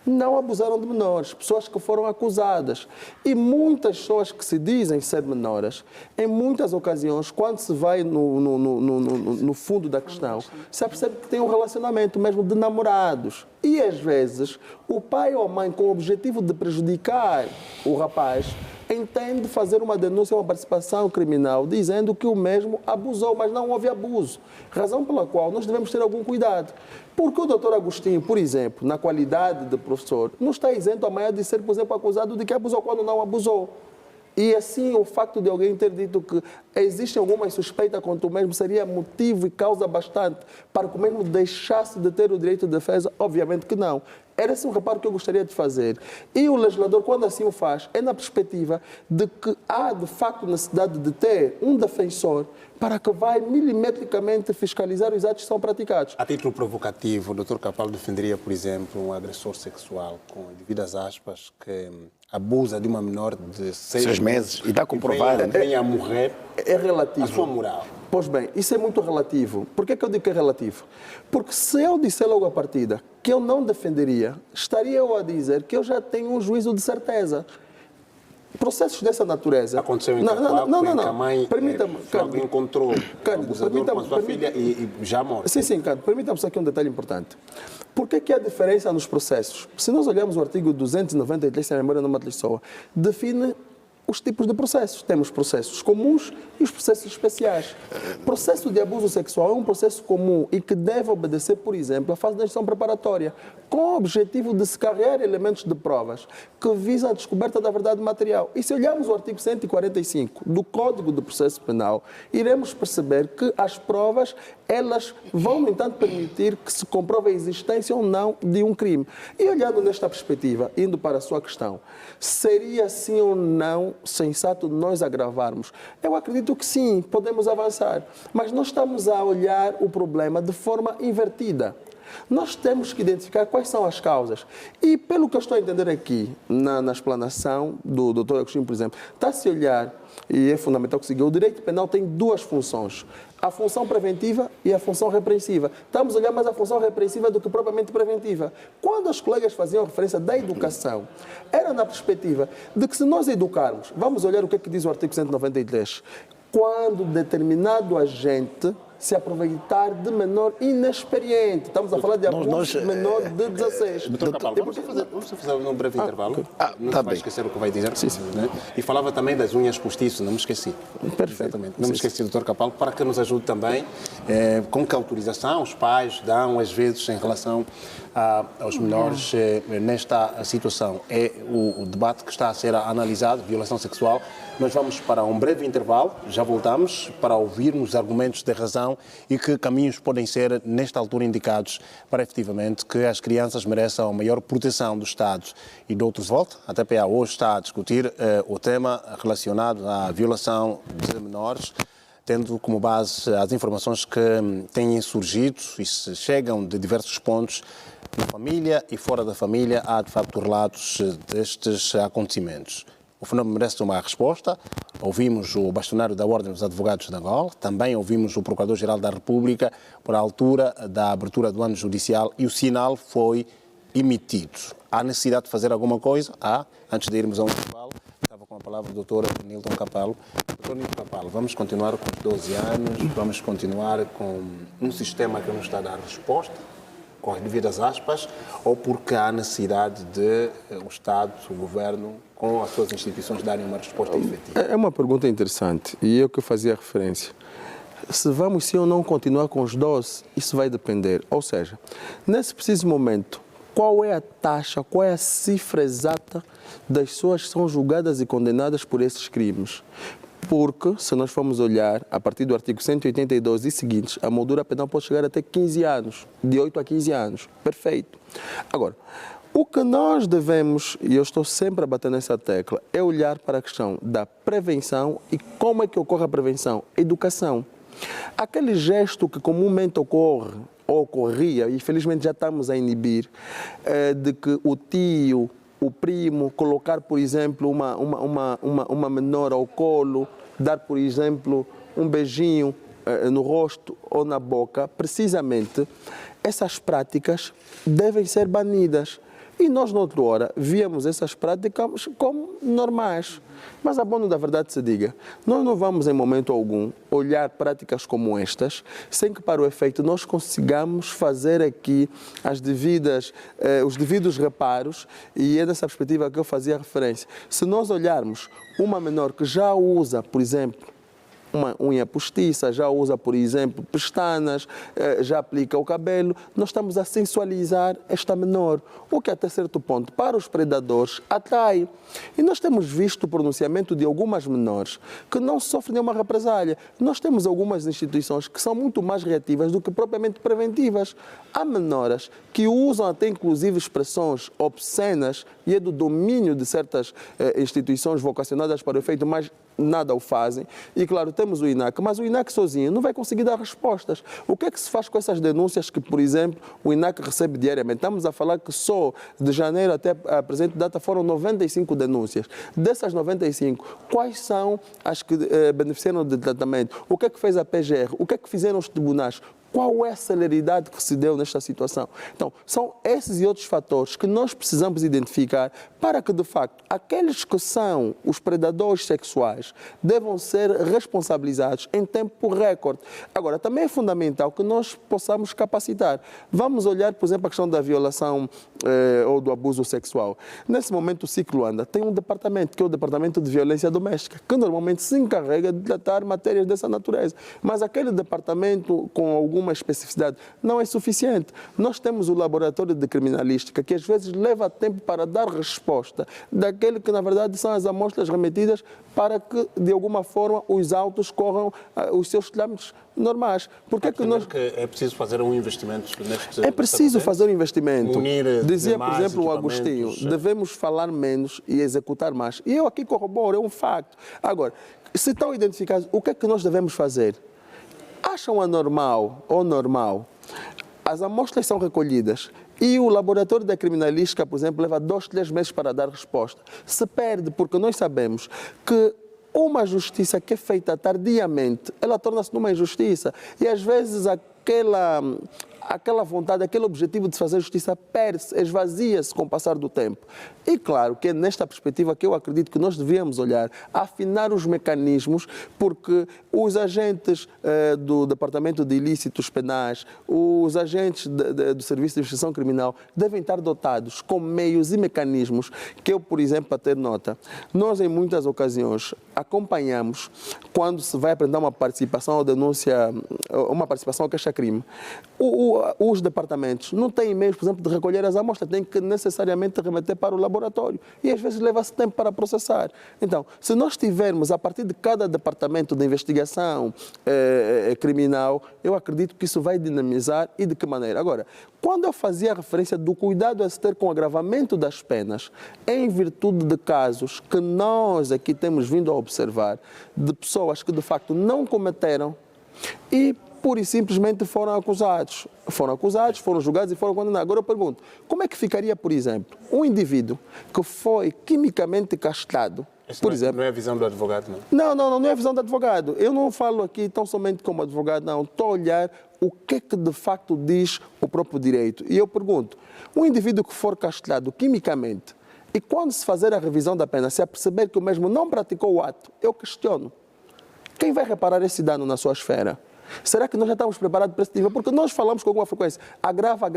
Speaker 4: Não abusaram de menores, pessoas que foram acusadas. E muitas pessoas que se dizem ser menores, em muitas ocasiões, quando se vai no fundo da questão, se percebe que tem um relacionamento mesmo de namorados. E às vezes, o pai ou a mãe, com o objetivo de prejudicar o rapaz, entende fazer uma denúncia, uma participação criminal, dizendo que o mesmo abusou, mas não houve abuso. Razão pela qual nós devemos ter algum cuidado. Porque o Dr. Agostinho, por exemplo, na qualidade de professor, não está isento amanhã de ser, por exemplo, acusado de que abusou quando não abusou. E assim, o facto de alguém ter dito que existe alguma suspeita contra o mesmo seria motivo e causa bastante para que o mesmo deixasse de ter o direito de defesa? Obviamente que não. Era esse um reparo que eu gostaria de fazer. E o legislador, quando assim o faz, é na perspectiva de que há, de facto, necessidade de ter um defensor para que vai milimetricamente fiscalizar os atos que são praticados.
Speaker 1: A título provocativo, o Dr. Capal defenderia, por exemplo, um agressor sexual, com devidas aspas, que abusa de uma menor de 6 meses
Speaker 3: e está comprovado, né?
Speaker 1: Vem a morrer.
Speaker 4: É relativo.
Speaker 1: A sua moral.
Speaker 4: Pois bem, isso é muito relativo. Por que eu digo que é relativo? Porque se eu disser logo à partida que eu não defenderia, estaria eu a dizer que eu já tenho um juízo de certeza. Processos dessa natureza...
Speaker 1: Aconteceu em Itacoaco, em que a mãe encontrou o abusador com a sua filha e já morre.
Speaker 4: Sim, Cândido, permita-me só aqui um detalhe importante. Por que há diferença nos processos? Se nós olharmos o artigo 293, se a memória não me atrasou, define os tipos de processos. Temos processos comuns e os processos especiais. O processo de abuso sexual é um processo comum e que deve obedecer, por exemplo, à fase da instrução preparatória, com o objetivo de se carregar elementos de provas que visam a descoberta da verdade material. E se olharmos o artigo 145 do Código de Processo Penal, iremos perceber que as provas, elas vão, no entanto, permitir que se comprove a existência ou não de um crime. E olhando nesta perspectiva, indo para a sua questão, seria sim ou não sensato nós agravarmos? Eu acredito que sim, podemos avançar, mas nós estamos a olhar o problema de forma invertida. Nós temos que identificar quais são as causas. E pelo que eu estou a entender aqui, na explanação do Dr. Agostinho, por exemplo, está-se a olhar, e é fundamental que se siga, o direito penal tem duas funções. A função preventiva e a função repressiva. Estamos a olhar mais a função repressiva do que propriamente preventiva. Quando os colegas faziam referência da educação, era na perspectiva de que se nós educarmos, vamos olhar o que é que diz o artigo 193, quando determinado agente se aproveitar de menor inexperiente. Estamos a falar de abuso de menor de 16.
Speaker 1: Doutor Capal, vamos fazer um breve intervalo. Não
Speaker 3: tá
Speaker 1: vai esquecer o que vai dizer. Sim. Né? E falava também das unhas postiças, não me esqueci.
Speaker 4: Perfeitamente.
Speaker 1: Não me esqueci, doutor Capal, para que nos ajude também com que autorização os pais dão, às vezes, em relação aos menores nesta situação. É o debate que está a ser analisado, violação sexual. Nós vamos para um breve intervalo, já voltamos para ouvirmos argumentos de razão situação e que caminhos podem ser, nesta altura, indicados para, efetivamente, que as crianças mereçam a maior proteção do Estado. E de outros volta, a TPA hoje está a discutir o tema relacionado à violação de menores, tendo como base as informações que têm surgido e se chegam de diversos pontos na família e fora da família. Há, de facto, relatos destes acontecimentos. O fenómeno merece uma resposta. Ouvimos o bastonário da Ordem dos Advogados de Angola, também ouvimos o Procurador-Geral da República por altura da abertura do ano judicial e o sinal foi emitido. Há necessidade de fazer alguma coisa? Antes de irmos a um intervalo, estava com a palavra o Dr. Nilton Capalo. Dr. Nilton Capalo, vamos continuar com os 12 anos, vamos continuar com um sistema que não está a dar resposta, com as devidas aspas, ou porque há necessidade de o Estado, o Governo, com as suas instituições, darem uma resposta efetiva?
Speaker 4: É uma pergunta interessante e eu que fazia referência. Se vamos sim ou não continuar com os 12, isso vai depender. Ou seja, nesse preciso momento, qual é a taxa, qual é a cifra exata das pessoas que são julgadas e condenadas por esses crimes? Porque, se nós formos olhar, a partir do artigo 182 e seguintes, a moldura penal pode chegar até 15 anos, de 8 a 15 anos. Perfeito. Agora, o que nós devemos, e eu estou sempre a bater nessa tecla, é olhar para a questão da prevenção e como é que ocorre a prevenção. Educação. Aquele gesto que comumente ocorre, ou ocorria, e felizmente já estamos a inibir, de que o tio, o primo, colocar, por exemplo, uma menor ao colo, dar, por exemplo, um beijinho no rosto ou na boca, precisamente, essas práticas devem ser banidas. E nós, noutra hora, víamos essas práticas como normais. Mas, a bom da verdade se diga, nós não vamos, em momento algum, olhar práticas como estas, sem que, para o efeito, nós consigamos fazer aqui os devidos reparos, e é nessa perspectiva que eu fazia referência. Se nós olharmos uma menor que já usa, por exemplo, uma unha postiça, já usa, por exemplo, pestanas, já aplica o cabelo, nós estamos a sensualizar esta menor, o que até certo ponto, para os predadores, atrai. E nós temos visto o pronunciamento de algumas menores que não sofrem nenhuma represália. Nós temos algumas instituições que são muito mais reativas do que propriamente preventivas. Há menoras que usam até inclusive expressões obscenas e é do domínio de certas instituições vocacionadas para o efeito, mas nada o fazem. E, claro, temos o INAC, mas o INAC sozinho não vai conseguir dar respostas. O que é que se faz com essas denúncias que, por exemplo, o INAC recebe diariamente? Estamos a falar que só de janeiro até a presente data foram 95 denúncias. Dessas 95, quais são as que beneficiaram de tratamento? O que é que fez a PGR? O que é que fizeram os tribunais? Qual é a celeridade que se deu nesta situação? Então, são esses e outros fatores que nós precisamos identificar para que, de facto, aqueles que são os predadores sexuais devam ser responsabilizados em tempo recorde. Agora, também é fundamental que nós possamos capacitar. Vamos olhar, por exemplo, a questão da violação ou do abuso sexual. Nesse momento, o ciclo anda. Tem um departamento, que é o Departamento de Violência Doméstica, que normalmente se encarrega de tratar matérias dessa natureza. Mas aquele departamento, com alguma especificidade, não é suficiente. Nós temos o laboratório de criminalística, que às vezes leva tempo para dar resposta daquele que, na verdade, são as amostras remetidas para que, de alguma forma, os autos corram os seus trâmites normais. Porque que nós...
Speaker 1: é preciso fazer um investimento neste...
Speaker 4: É preciso fazer um investimento.
Speaker 1: Unir
Speaker 4: dizia, por exemplo, o Agostinho, devemos falar menos e executar mais. E eu aqui corroboro, é um facto. Agora, se estão identificados, o que é que nós devemos fazer? Acham anormal ou normal? As amostras são recolhidas e o laboratório da criminalística, por exemplo, leva 2, 3 meses para dar resposta. Se perde porque nós sabemos que uma justiça que é feita tardiamente, ela torna-se numa injustiça. E às vezes aquela vontade, aquele objetivo de fazer justiça perde-se, esvazia-se com o passar do tempo. E claro que é nesta perspectiva que eu acredito que nós devíamos olhar, afinar os mecanismos, porque os agentes do Departamento de Ilícitos Penais, os agentes do Serviço de Investigação Criminal devem estar dotados com meios e mecanismos que eu, por exemplo, para ter nota, nós em muitas ocasiões acompanhamos quando se vai apresentar uma participação ou denúncia, uma participação ao queixa-crime. os departamentos não têm meios, por exemplo, de recolher as amostras, têm que necessariamente remeter para o laboratório. E às vezes leva-se tempo para processar. Então, se nós tivermos, a partir de cada departamento de investigação criminal, eu acredito que isso vai dinamizar e de que maneira. Agora, quando eu fazia a referência do cuidado a se ter com o agravamento das penas, em virtude de casos que nós aqui temos vindo a observar, de pessoas que de facto não cometeram e pura e simplesmente foram acusados. Foram julgados e foram condenados. Agora eu pergunto, como é que ficaria, por exemplo, um indivíduo que foi quimicamente castrado, por exemplo...
Speaker 1: Não é a visão do advogado, não?
Speaker 4: Não é a visão do advogado. Eu não falo aqui tão somente como advogado, não. Estou a olhar o que é que de facto diz o próprio direito. E eu pergunto, um indivíduo que for castrado quimicamente e quando se fazer a revisão da pena, se aperceber que o mesmo não praticou o ato, eu questiono. Quem vai reparar esse dano na sua esfera? Será que nós já estamos preparados para esse nível? Porque nós falamos com alguma frequência, agrava.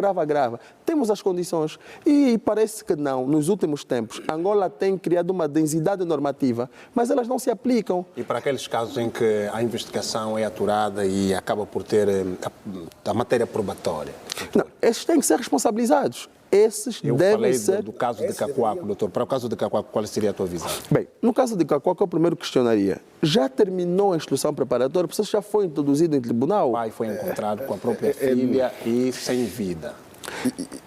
Speaker 4: Temos as condições. E parece que não. Nos últimos tempos, Angola tem criado uma densidade normativa, mas elas não se aplicam.
Speaker 1: E para aqueles casos em que a investigação é aturada e acaba por ter a matéria probatória?
Speaker 4: Não, esses têm que ser responsabilizados.
Speaker 1: Eu falei do caso de Cacoaco, doutor. Para o caso de Cacoaco, qual seria a tua visão?
Speaker 4: Bem, no caso de Cacoaco, eu primeiro questionaria. Já terminou a instrução preparatória? O processo já foi introduzido em tribunal?
Speaker 1: O pai foi encontrado com a própria filha e sem vida.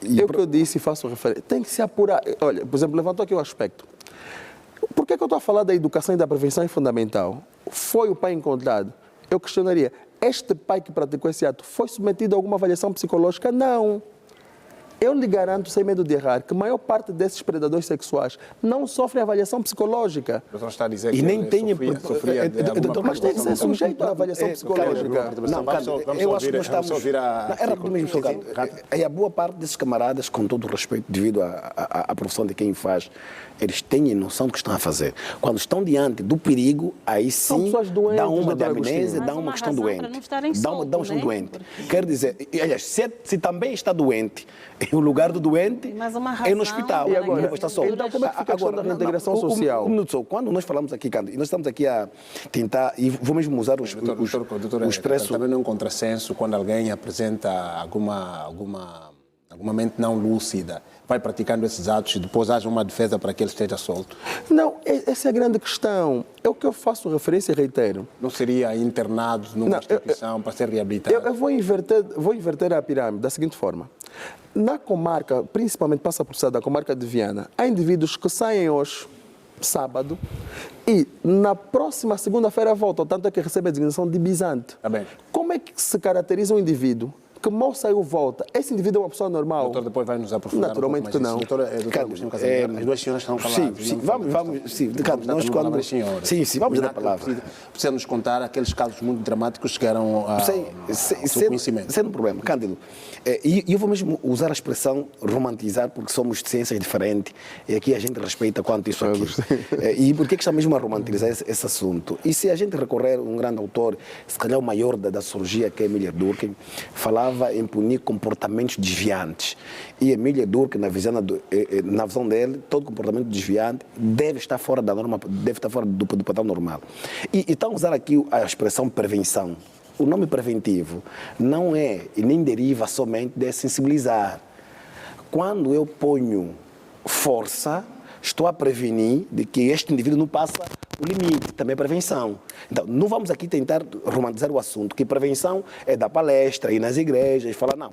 Speaker 4: O que eu disse e faço referência. Tem que se apurar. Olha, por exemplo, levantou aqui um aspecto. Por que eu estou a falar da educação e da prevenção é fundamental? Foi o pai encontrado? Eu questionaria. Este pai que praticou esse ato foi submetido a alguma avaliação psicológica? Não. Eu lhe garanto, sem medo de errar, que a maior parte desses predadores sexuais não sofrem avaliação psicológica.
Speaker 1: O senhor está a dizer
Speaker 4: e
Speaker 1: que
Speaker 4: nem tem...
Speaker 1: Mas
Speaker 4: tem que ser sujeito à avaliação psicológica.
Speaker 3: Eu acho que nós estamos... Era por mesmo, a boa parte desses camaradas, com todo o respeito, devido à profissão de quem faz, eles têm noção do que estão a fazer. Quando estão diante do perigo, aí sim dá uma de amnésia, dá uma questão doente. Dá uma questão doente. Quer dizer, aliás, se também está doente, o lugar do doente é no hospital.
Speaker 4: E agora, então como é que fica a questão da reintegração social?
Speaker 3: Quando nós falamos aqui, Cândido, nós estamos aqui a tentar, e vou mesmo usar os expressos...
Speaker 1: Também não é um contrassenso quando alguém apresenta alguma mente não lúcida, vai praticando esses atos e depois haja uma defesa para que ele esteja solto?
Speaker 4: Não, essa é a grande questão. É o que eu faço referência e reitero.
Speaker 1: Não seria internado numa instituição para ser reabilitado?
Speaker 4: Eu vou inverter a pirâmide da seguinte forma. Na comarca, principalmente passa por da comarca de Viana, há indivíduos que saem hoje, sábado, e na próxima segunda-feira voltam, tanto é que recebem a designação de bisante.
Speaker 1: Tá bem.
Speaker 4: Como é que se caracteriza um indivíduo que mal saiu volta? Esse indivíduo é uma pessoa normal?
Speaker 1: Doutor, depois vai nos aprofundar.
Speaker 4: Naturalmente que não.
Speaker 1: Doutor Agostinho Casimiro, as duas senhoras estão caladas.
Speaker 3: Sim, vamos. Sim, nós quando... Sim, vamos dar a palavra.
Speaker 1: Precisa nos contar aqueles casos muito dramáticos que eram ao seu conhecimento.
Speaker 3: Sem problema, Cândido. E eu vou mesmo usar a expressão romantizar, porque somos de ciências diferentes e aqui a gente respeita quanto isso aqui. E por que está mesmo a romantizar esse assunto? E se a gente recorrer a um grande autor, se calhar o maior da sociologia, que é Emília Durkheim, falava em punir comportamentos desviantes. E Emília Durkheim, na visão dele, todo comportamento desviante deve estar fora da norma, deve estar fora do padrão normal. E então usar aqui a expressão prevenção. O nome preventivo não é e nem deriva somente de sensibilizar. Quando eu ponho força, estou a prevenir de que este indivíduo não passa o limite, também é prevenção. Então, não vamos aqui tentar romantizar o assunto, que prevenção é dar palestra, ir nas igrejas e falar, não,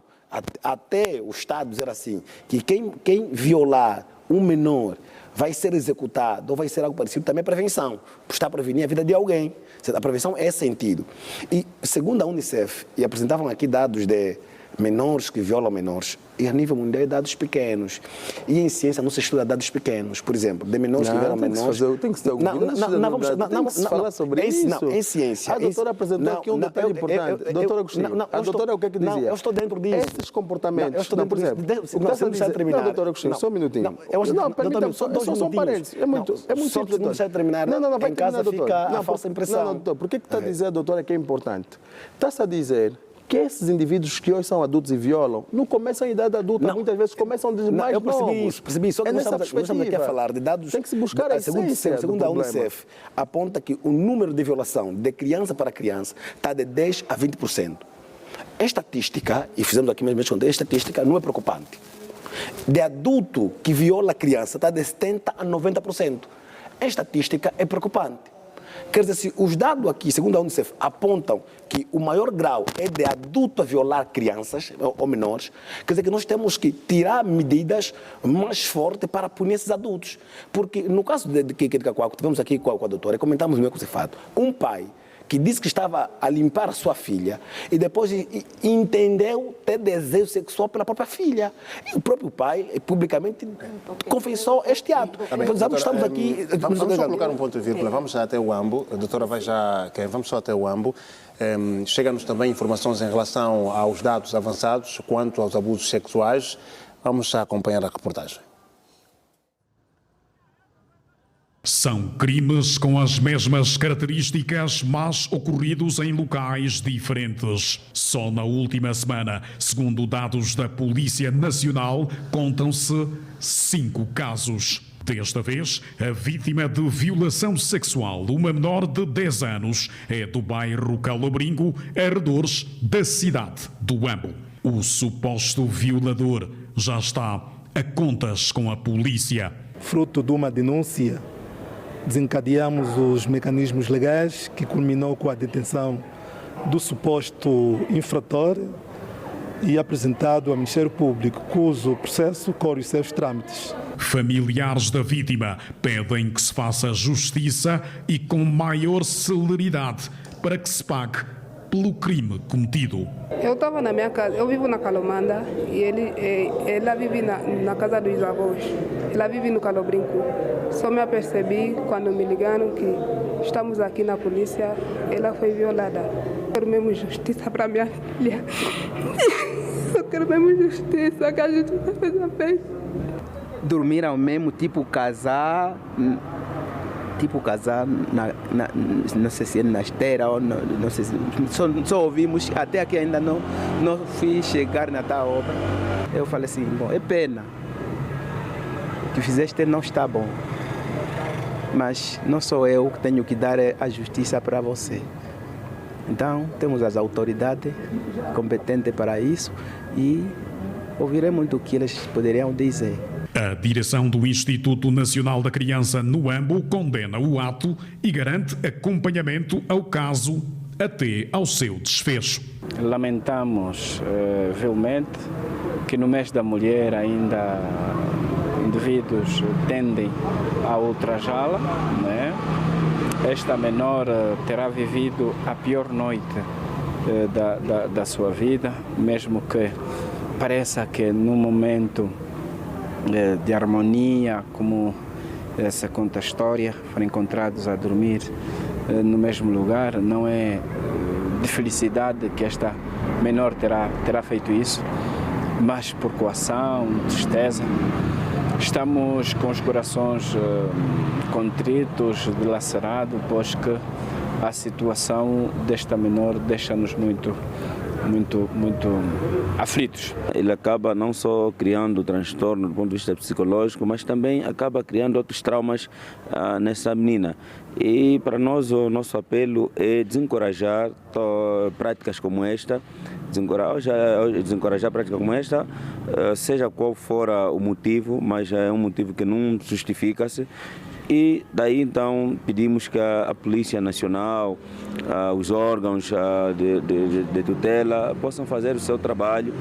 Speaker 3: até o Estado dizer assim, que quem violar um menor vai ser executado ou vai ser algo parecido, também é prevenção, por estar a prevenir a vida de alguém. A prevenção é sentido. E, segundo a Unicef, e apresentavam aqui dados de menores que violam menores, e a nível mundial é dados pequenos. E em ciência não se estuda dados pequenos, por exemplo, de menores que violam menores.
Speaker 4: Tem que se falar sobre isso.
Speaker 3: Não, em ciência.
Speaker 4: A doutora apresentou aqui um detalhe importante. Doutora Agostinho, a doutora o que é que dizia?
Speaker 3: Não, eu estou dentro disso.
Speaker 4: Esses comportamentos,
Speaker 3: eu estou dentro
Speaker 4: por exemplo,
Speaker 3: disso. Não, doutora
Speaker 4: Agostinho, só um minutinho. Não, permita-me, só um parênteses. É muito simples, doutor.
Speaker 3: Não deixar terminar, em casa fica a falsa impressão.
Speaker 4: Não, doutor, por que está a dizer, doutora, que é importante? Está-se a dizer que esses indivíduos que hoje são adultos e violam, não começam em idade adulta, muitas vezes começam de mais novos.
Speaker 3: Percebi, só que nós estamos aqui a falar de dados...
Speaker 4: Tem que se buscar a essência
Speaker 3: segundo a Unicef, aponta que o número de violação de criança para criança está de 10% a 20%. A estatística, e fizemos aqui mesmo conta, a estatística não é preocupante. De adulto que viola a criança está de 70% a 90%. A estatística é preocupante. Quer dizer, se os dados aqui, segundo a Unicef, apontam que o maior grau é de adulto a violar crianças ou menores, quer dizer que nós temos que tirar medidas mais fortes para punir esses adultos. Porque no caso de Cacoaco, tivemos aqui com a doutora, comentamos no fato, um pai que disse que estava a limpar a sua filha e depois entendeu ter desejo sexual pela própria filha. E o próprio pai, publicamente, confessou este ato.
Speaker 1: Doutora,
Speaker 3: estamos aqui...
Speaker 1: Vamos só colocar um ponto de vírgula. Vamos até o AMBO. A doutora vai já... Vamos só até o AMBO. Chega-nos também informações em relação aos dados avançados quanto aos abusos sexuais. Vamos já acompanhar a reportagem.
Speaker 13: São crimes com as mesmas características, mas ocorridos em locais diferentes. Só na última semana, segundo dados da Polícia Nacional, contam-se 5 casos. Desta vez, a vítima de violação sexual, uma menor de 10 anos, é do bairro Calobringo, arredores da cidade do Ambo. O suposto violador já está a contas com a polícia.
Speaker 14: Fruto de uma denúncia, desencadeamos os mecanismos legais que culminou com a detenção do suposto infrator e apresentado ao Ministério Público, cujo processo corre os seus trâmites.
Speaker 13: Familiares da vítima pedem que se faça justiça e com maior celeridade para que se pague pelo crime cometido.
Speaker 15: Eu estava na minha casa, eu vivo na Calomanda e ela vive na casa dos avós. Ela vive no Calobrinco. Só me apercebi quando me ligaram que estamos aqui na polícia, ela foi violada. Eu quero mesmo justiça para minha filha. Eu quero mesmo justiça, que a gente não fez a vez.
Speaker 16: Dormiram mesmo, tipo casar não sei se é na esteira ou não sei se, só ouvimos, até aqui ainda não fui chegar na tal obra. Eu falei assim, bom, é pena, o que fizeste não está bom, mas não sou eu que tenho que dar a justiça para você. Então, temos as autoridades competentes para isso e ouviremos do que eles poderiam dizer.
Speaker 13: A direção do Instituto Nacional da Criança no Ambo condena o ato e garante acompanhamento ao caso até ao seu desfecho.
Speaker 17: Lamentamos vilmente que no mês da mulher ainda indivíduos tendem a ultrajá-la, né? Esta menor terá vivido a pior noite da sua vida, mesmo que pareça que no momento de harmonia, como se conta a história, foram encontrados a dormir no mesmo lugar. Não é de felicidade que esta menor terá feito isso, mas por coação, tristeza. Estamos com os corações contritos, dilacerados, pois que a situação desta menor deixa-nos muito aflitos.
Speaker 18: Ele acaba não só criando transtorno do ponto de vista psicológico, mas também acaba criando outros traumas nessa menina. E para nós o nosso apelo é desencorajar práticas como esta, desencorajar práticas como esta, seja qual for o motivo, mas é um motivo que não justifica-se. E daí então pedimos que a Polícia Nacional, os órgãos de tutela possam fazer o seu trabalho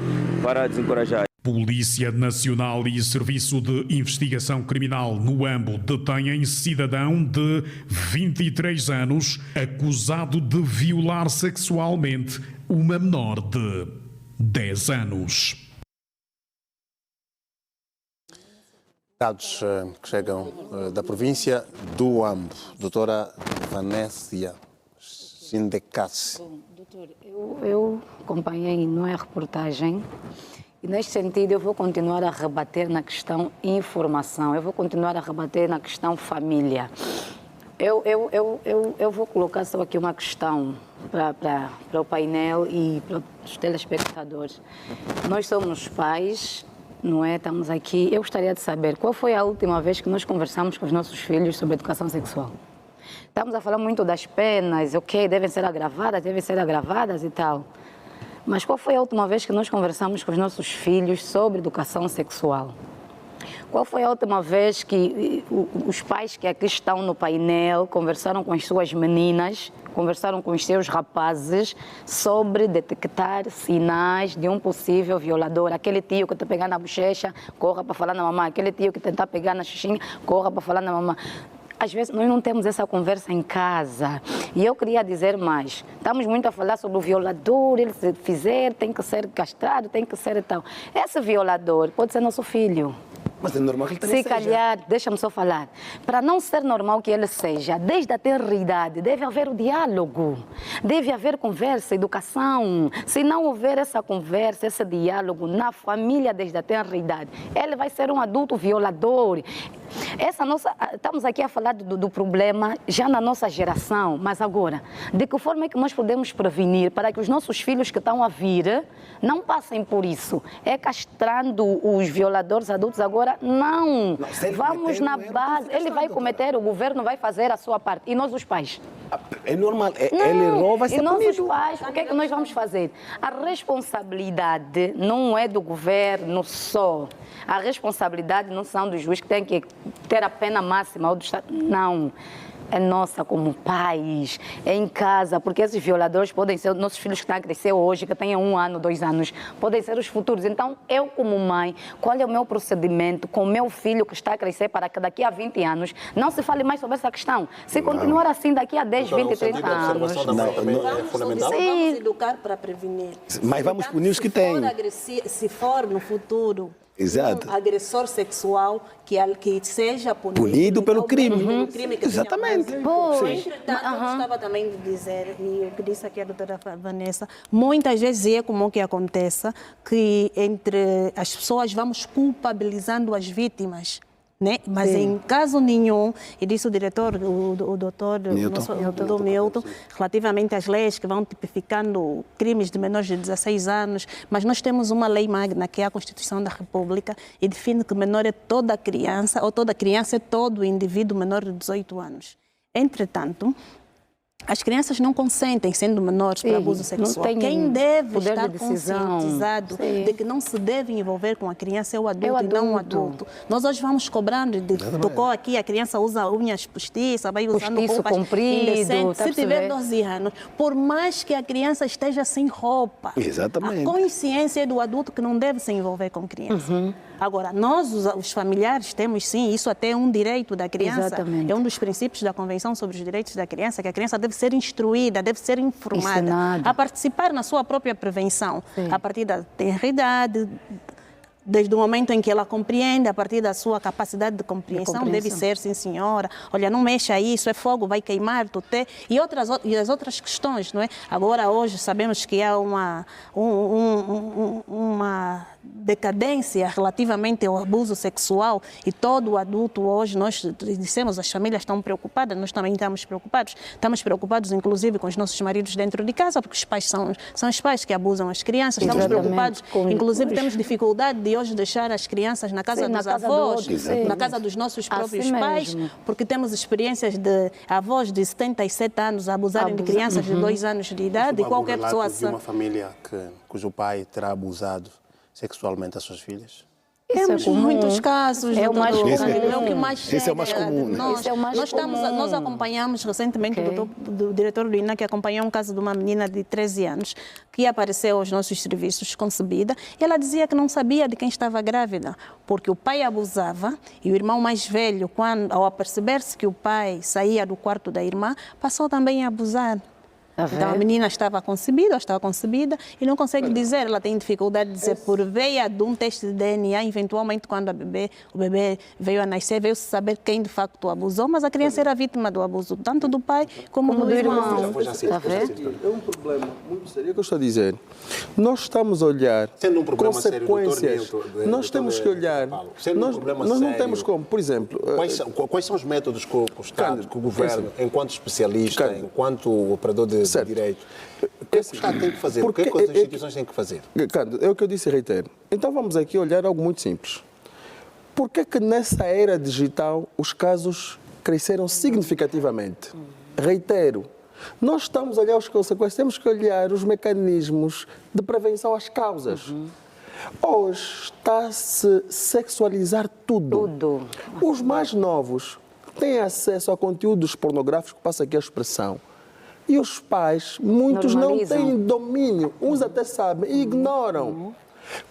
Speaker 18: para desencorajar.
Speaker 13: Polícia Nacional e Serviço de Investigação Criminal no Ambo detêm cidadão de 23 anos acusado de violar sexualmente uma menor de 10 anos.
Speaker 1: Dados que chegam da província do Ambo. Doutora Vanessa Sindecassi.
Speaker 2: Bom, doutor, eu acompanhei a reportagem e neste sentido eu vou continuar a rebater na questão informação, eu vou continuar a rebater na questão família. Eu vou colocar só aqui uma questão para o painel e para os telespectadores. Nós somos pais, não é? Estamos aqui. Eu gostaria de saber qual foi a última vez que nós conversamos com os nossos filhos sobre educação sexual. Estamos a falar muito das penas, ok, devem ser agravadas e tal. Mas qual foi a última vez que nós conversamos com os nossos filhos sobre educação sexual? Qual foi a última vez que os pais que aqui estão no painel conversaram com as suas meninas, conversaram com os seus rapazes sobre detectar sinais de um possível violador? Aquele tio que está pegando na bochecha, corra para falar na mamãe. Aquele tio que tentar pegar na xixinha, corra para falar na mamãe. Às vezes nós não temos essa conversa em casa. E eu queria dizer mais. Estamos muito a falar sobre o violador, ele se fizer, tem que ser castrado, tem que ser tal. Esse violador pode ser nosso filho.
Speaker 3: Mas é normal que ele também
Speaker 2: seja. Se calhar, deixa-me só falar, para não ser normal que ele seja, desde a tenridade, deve haver o diálogo, deve haver conversa, educação. Se não houver essa conversa, esse diálogo na família desde a tenridade, ele vai ser um adulto violador. Estamos aqui a falar do problema já na nossa geração, mas agora, de que forma é que nós podemos prevenir para que os nossos filhos que estão a vir não passem por isso? É castrando os violadores adultos agora? Não. Vamos na base. Ele vai cometer, o governo vai fazer a sua parte. E nós, os pais?
Speaker 3: É normal. Ele rouba,
Speaker 2: e nós, os pais, o que é que nós vamos fazer? A responsabilidade não é do governo só. A responsabilidade não são dos juízes que têm que ter a pena máxima ou do Estado. Não. É nossa como pais, é em casa, porque esses violadores podem ser nossos filhos que estão a crescer hoje, que tenham 1 ano, 2 anos, podem ser os futuros. Então, eu como mãe, qual é o meu procedimento com o meu filho que está a crescer para que daqui a 20 anos não se fale mais sobre essa questão? Se continuar assim daqui a 10, 20, 30 anos...
Speaker 12: Vamos educar para prevenir.
Speaker 3: Mas vamos punir os que têm.
Speaker 12: Se for no futuro...
Speaker 3: Exato.
Speaker 12: Um agressor sexual que seja
Speaker 3: punido pelo crime.
Speaker 12: Pelo crime que
Speaker 3: exatamente.
Speaker 12: Entretanto, eu gostava também de dizer, e o que disse aqui a doutora Vanessa, muitas vezes é comum que aconteça que entre as pessoas vamos culpabilizando as vítimas. Né? Mas em caso nenhum, e disse o diretor, o doutor Milton, relativamente às leis que vão tipificando crimes de menores de 16 anos, mas nós temos uma lei magna, que é a Constituição da República, e define que menor é toda criança, ou toda criança é todo indivíduo menor de 18 anos. Entretanto, as crianças não consentem, sendo menores, para abuso sexual. Quem deve estar conscientizado de que não se deve envolver com a criança é o adulto e não o adulto. Nós hoje vamos cobrando, tocou aqui, a criança usa unhas postiças, vai usando roupas indecentes. Se tiver 12 anos, por mais que a criança esteja sem roupa, a consciência é do adulto que não deve se envolver com criança. Agora, nós, os familiares, temos sim, isso até é um direito da criança. Exatamente. É um dos princípios da Convenção sobre os Direitos da Criança, que a criança deve ser instruída, deve ser informada, a participar na sua própria prevenção, a partir da tenridade, desde o momento em que ela compreende, a partir da sua capacidade de compreensão, deve ser, sim senhora, olha, não mexa isso, é fogo, vai queimar, e as outras questões, não é? Agora, hoje, sabemos que há uma decadência relativamente ao abuso sexual e todo adulto hoje, nós dissemos, as famílias estão preocupadas, nós também estamos preocupados inclusive com os nossos maridos dentro de casa, porque os pais são os pais que abusam as crianças, estamos preocupados, inclusive temos dificuldade de hoje deixar as crianças na casa dos avós, na casa dos nossos próprios pais, porque temos experiências de avós de 77 anos a abusarem de crianças de 2 anos de idade e qualquer pessoa...
Speaker 1: de uma família cujo pai terá abusado sexualmente as suas filhas?
Speaker 12: Temos muitos casos.
Speaker 2: É o mais comum.
Speaker 12: É o que mais chega.
Speaker 3: Esse é o mais comum.
Speaker 12: Nós acompanhamos recentemente, o diretor do INA, que acompanhou um caso de uma menina de 13 anos que apareceu aos nossos serviços concebida, e ela dizia que não sabia de quem estava grávida, porque o pai abusava e o irmão mais velho, ao aperceber-se que o pai saía do quarto da irmã, passou também a abusar. Então a menina estava concebida e não consegue dizer, ela tem dificuldade de dizer por via de um teste de DNA, eventualmente quando o bebê veio a nascer, veio-se saber quem de facto abusou, mas a criança era vítima do abuso, tanto do pai como do irmão.
Speaker 4: É um problema muito sério, é o que eu estou a dizer. Nós estamos a olhar consequências, nós temos que olhar, nós não temos como, por exemplo...
Speaker 1: Quais são os métodos que o Estado, que o Governo, enquanto especialista, enquanto operador de direito, o que o Estado tem que fazer? O que as instituições têm que fazer?
Speaker 4: É o que eu disse e reitero. Então vamos aqui olhar algo muito simples. Por que nessa era digital os casos cresceram significativamente? Reitero, Nós estamos a olhar as consequências, temos que olhar os mecanismos de prevenção às causas. Hoje está-se sexualizar tudo. Os mais novos têm acesso a conteúdos pornográficos, passa aqui a expressão. E os pais, muitos não têm domínio, uns até sabem e ignoram.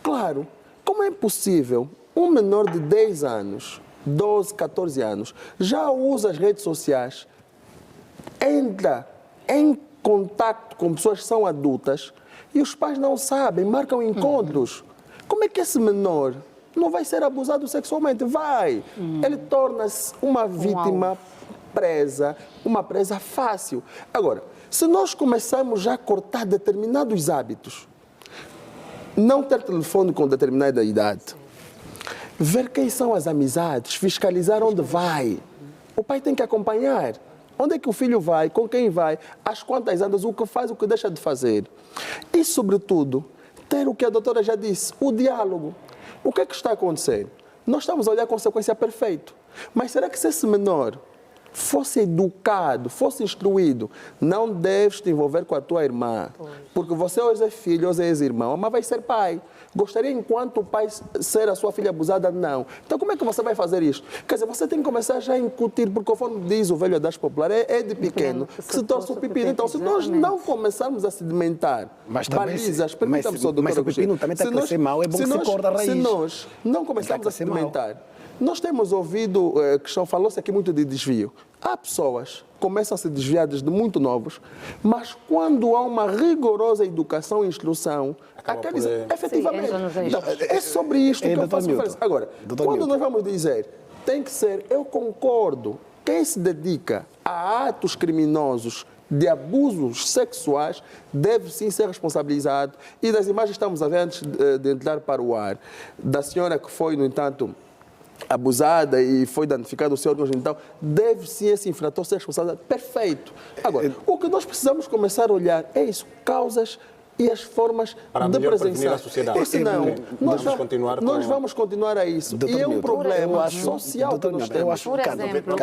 Speaker 4: Claro, como é possível um menor de 10 anos, 12, 14 anos, já usa as redes sociais, entra em contato com pessoas que são adultas e os pais não sabem, marcam encontros. Como é que esse menor não vai ser abusado sexualmente? Vai! Ele torna-se uma vítima presa, uma presa fácil. Agora, se nós começarmos já a cortar determinados hábitos, não ter telefone com determinada idade, ver quem são as amizades, fiscalizar onde vai. O pai tem que acompanhar. Onde é que o filho vai, com quem vai, às quantas andas, o que faz, o que deixa de fazer. E, sobretudo, ter o que a doutora já disse, o diálogo. O que é que está acontecendo? Nós estamos a olhar a consequência perfeita. Mas será que se esse menor fosse educado, fosse instruído, não deves te envolver com a tua irmã, porque você hoje é filho, hoje é ex-irmão, mas vai ser pai. Gostaria, enquanto pai, ser a sua filha abusada? Não. Então, como é que você vai fazer isto? Quer dizer, você tem que começar já a incutir, porque conforme diz o velho adagio popular, é de pequeno que se torce o pepino. Então, se nós não começarmos a sedimentar balizas, permita-me só, doutora,
Speaker 3: mas o pepino também está a crescer mal, é bom que se corta a raiz.
Speaker 4: Se nós não começarmos a sedimentar, nós temos ouvido, falou-se aqui muito de desvio. Há pessoas que começam a se desviar desde muito novos, mas quando há uma rigorosa educação e instrução, aqueles, efetivamente, então, é sobre isto que eu faço referência. Agora, quando nós vamos dizer, tem que ser, eu concordo, quem se dedica a atos criminosos de abusos sexuais deve sim ser responsabilizado. E das imagens que estamos a ver antes de entrar para o ar, da senhora que foi, no entanto, abusada e foi danificado o seu órgão genital, deve sim esse infrator ser responsável. Perfeito. Agora, o que nós precisamos começar a olhar é isso, causas e as formas de presença. Porque senão, nós vamos continuar a isso. E é um problema social que nós temos.
Speaker 2: Por exemplo,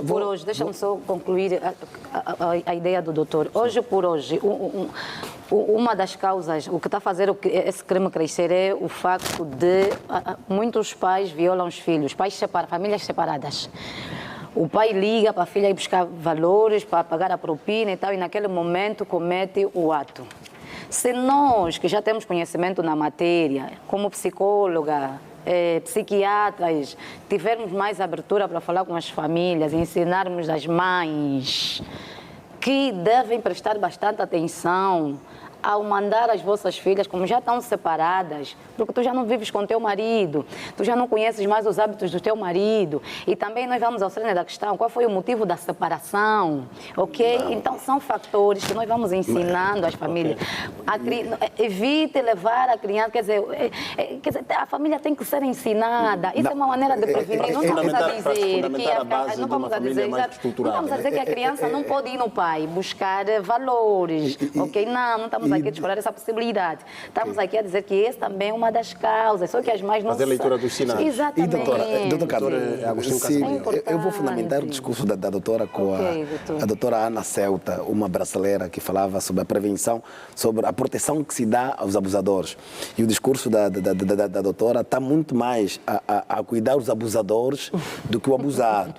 Speaker 2: por hoje, deixa-me só concluir a ideia do doutor. Hoje por hoje, uma das causas, o que está a fazer esse crime crescer é o facto de muitos pais violam os filhos, famílias separadas. O pai liga para a filha ir buscar valores, para pagar a propina e tal, e naquele momento comete o ato. Se nós, que já temos conhecimento na matéria, como psicóloga, psiquiatras, tivermos mais abertura para falar com as famílias, ensinarmos as mães que devem prestar bastante atenção ao mandar as vossas filhas, como já estão separadas, porque tu já não vives com teu marido, tu já não conheces mais os hábitos do teu marido, e também nós vamos ao cerne da questão, qual foi o motivo da separação, ok? Então são fatores que nós vamos ensinando às famílias. Evite levar a criança, quer dizer, a família tem que ser ensinada, isso é uma maneira de prevenir, não estamos a dizer que a criança não pode ir no pai buscar valores, ok? Não estamos aqui a explorar essa possibilidade. Estamos aqui a dizer que esse também é uma das causas, só que as mães não
Speaker 1: fazer a leitura dos sinais.
Speaker 2: Exatamente.
Speaker 3: E doutora Carmen, eu vou fundamentar o discurso da doutora com a doutora Ana Celta, uma brasileira que falava sobre a prevenção, sobre a proteção que se dá aos abusadores. E o discurso da doutora está muito mais a cuidar dos abusadores do que o abusado.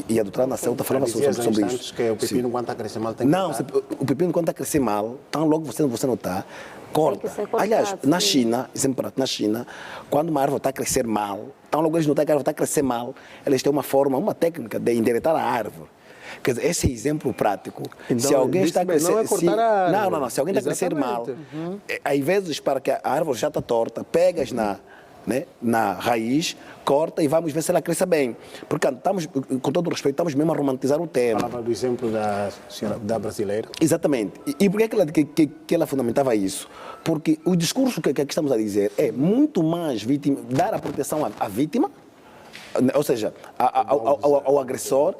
Speaker 3: E a doutora Ana Celta falava sobre isso.
Speaker 1: Que o pepino, quando está a crescer mal, tem que
Speaker 3: Não, o pepino, quando está a crescer mal, tão logo você não está, corta. Aliás, na China, quando uma árvore está a crescer mal, tão logo eles notam que a árvore está a crescer mal, eles têm uma técnica de endireitar a árvore. Quer dizer, esse é exemplo prático.
Speaker 4: Então,
Speaker 3: se alguém está a crescer...
Speaker 4: Não é cortar a árvore.
Speaker 3: Não. Se alguém está a crescer mal, às vezes, para que a árvore já está torta, pegas na raiz, corta e vamos ver se ela cresce bem. Portanto, estamos, com todo o respeito, estamos mesmo a romantizar o tema.
Speaker 1: Falava do exemplo da brasileira.
Speaker 3: Exatamente. E por que ela fundamentava isso? Porque o discurso que aqui estamos a dizer é muito mais dar a proteção à vítima ou seja, ao agressor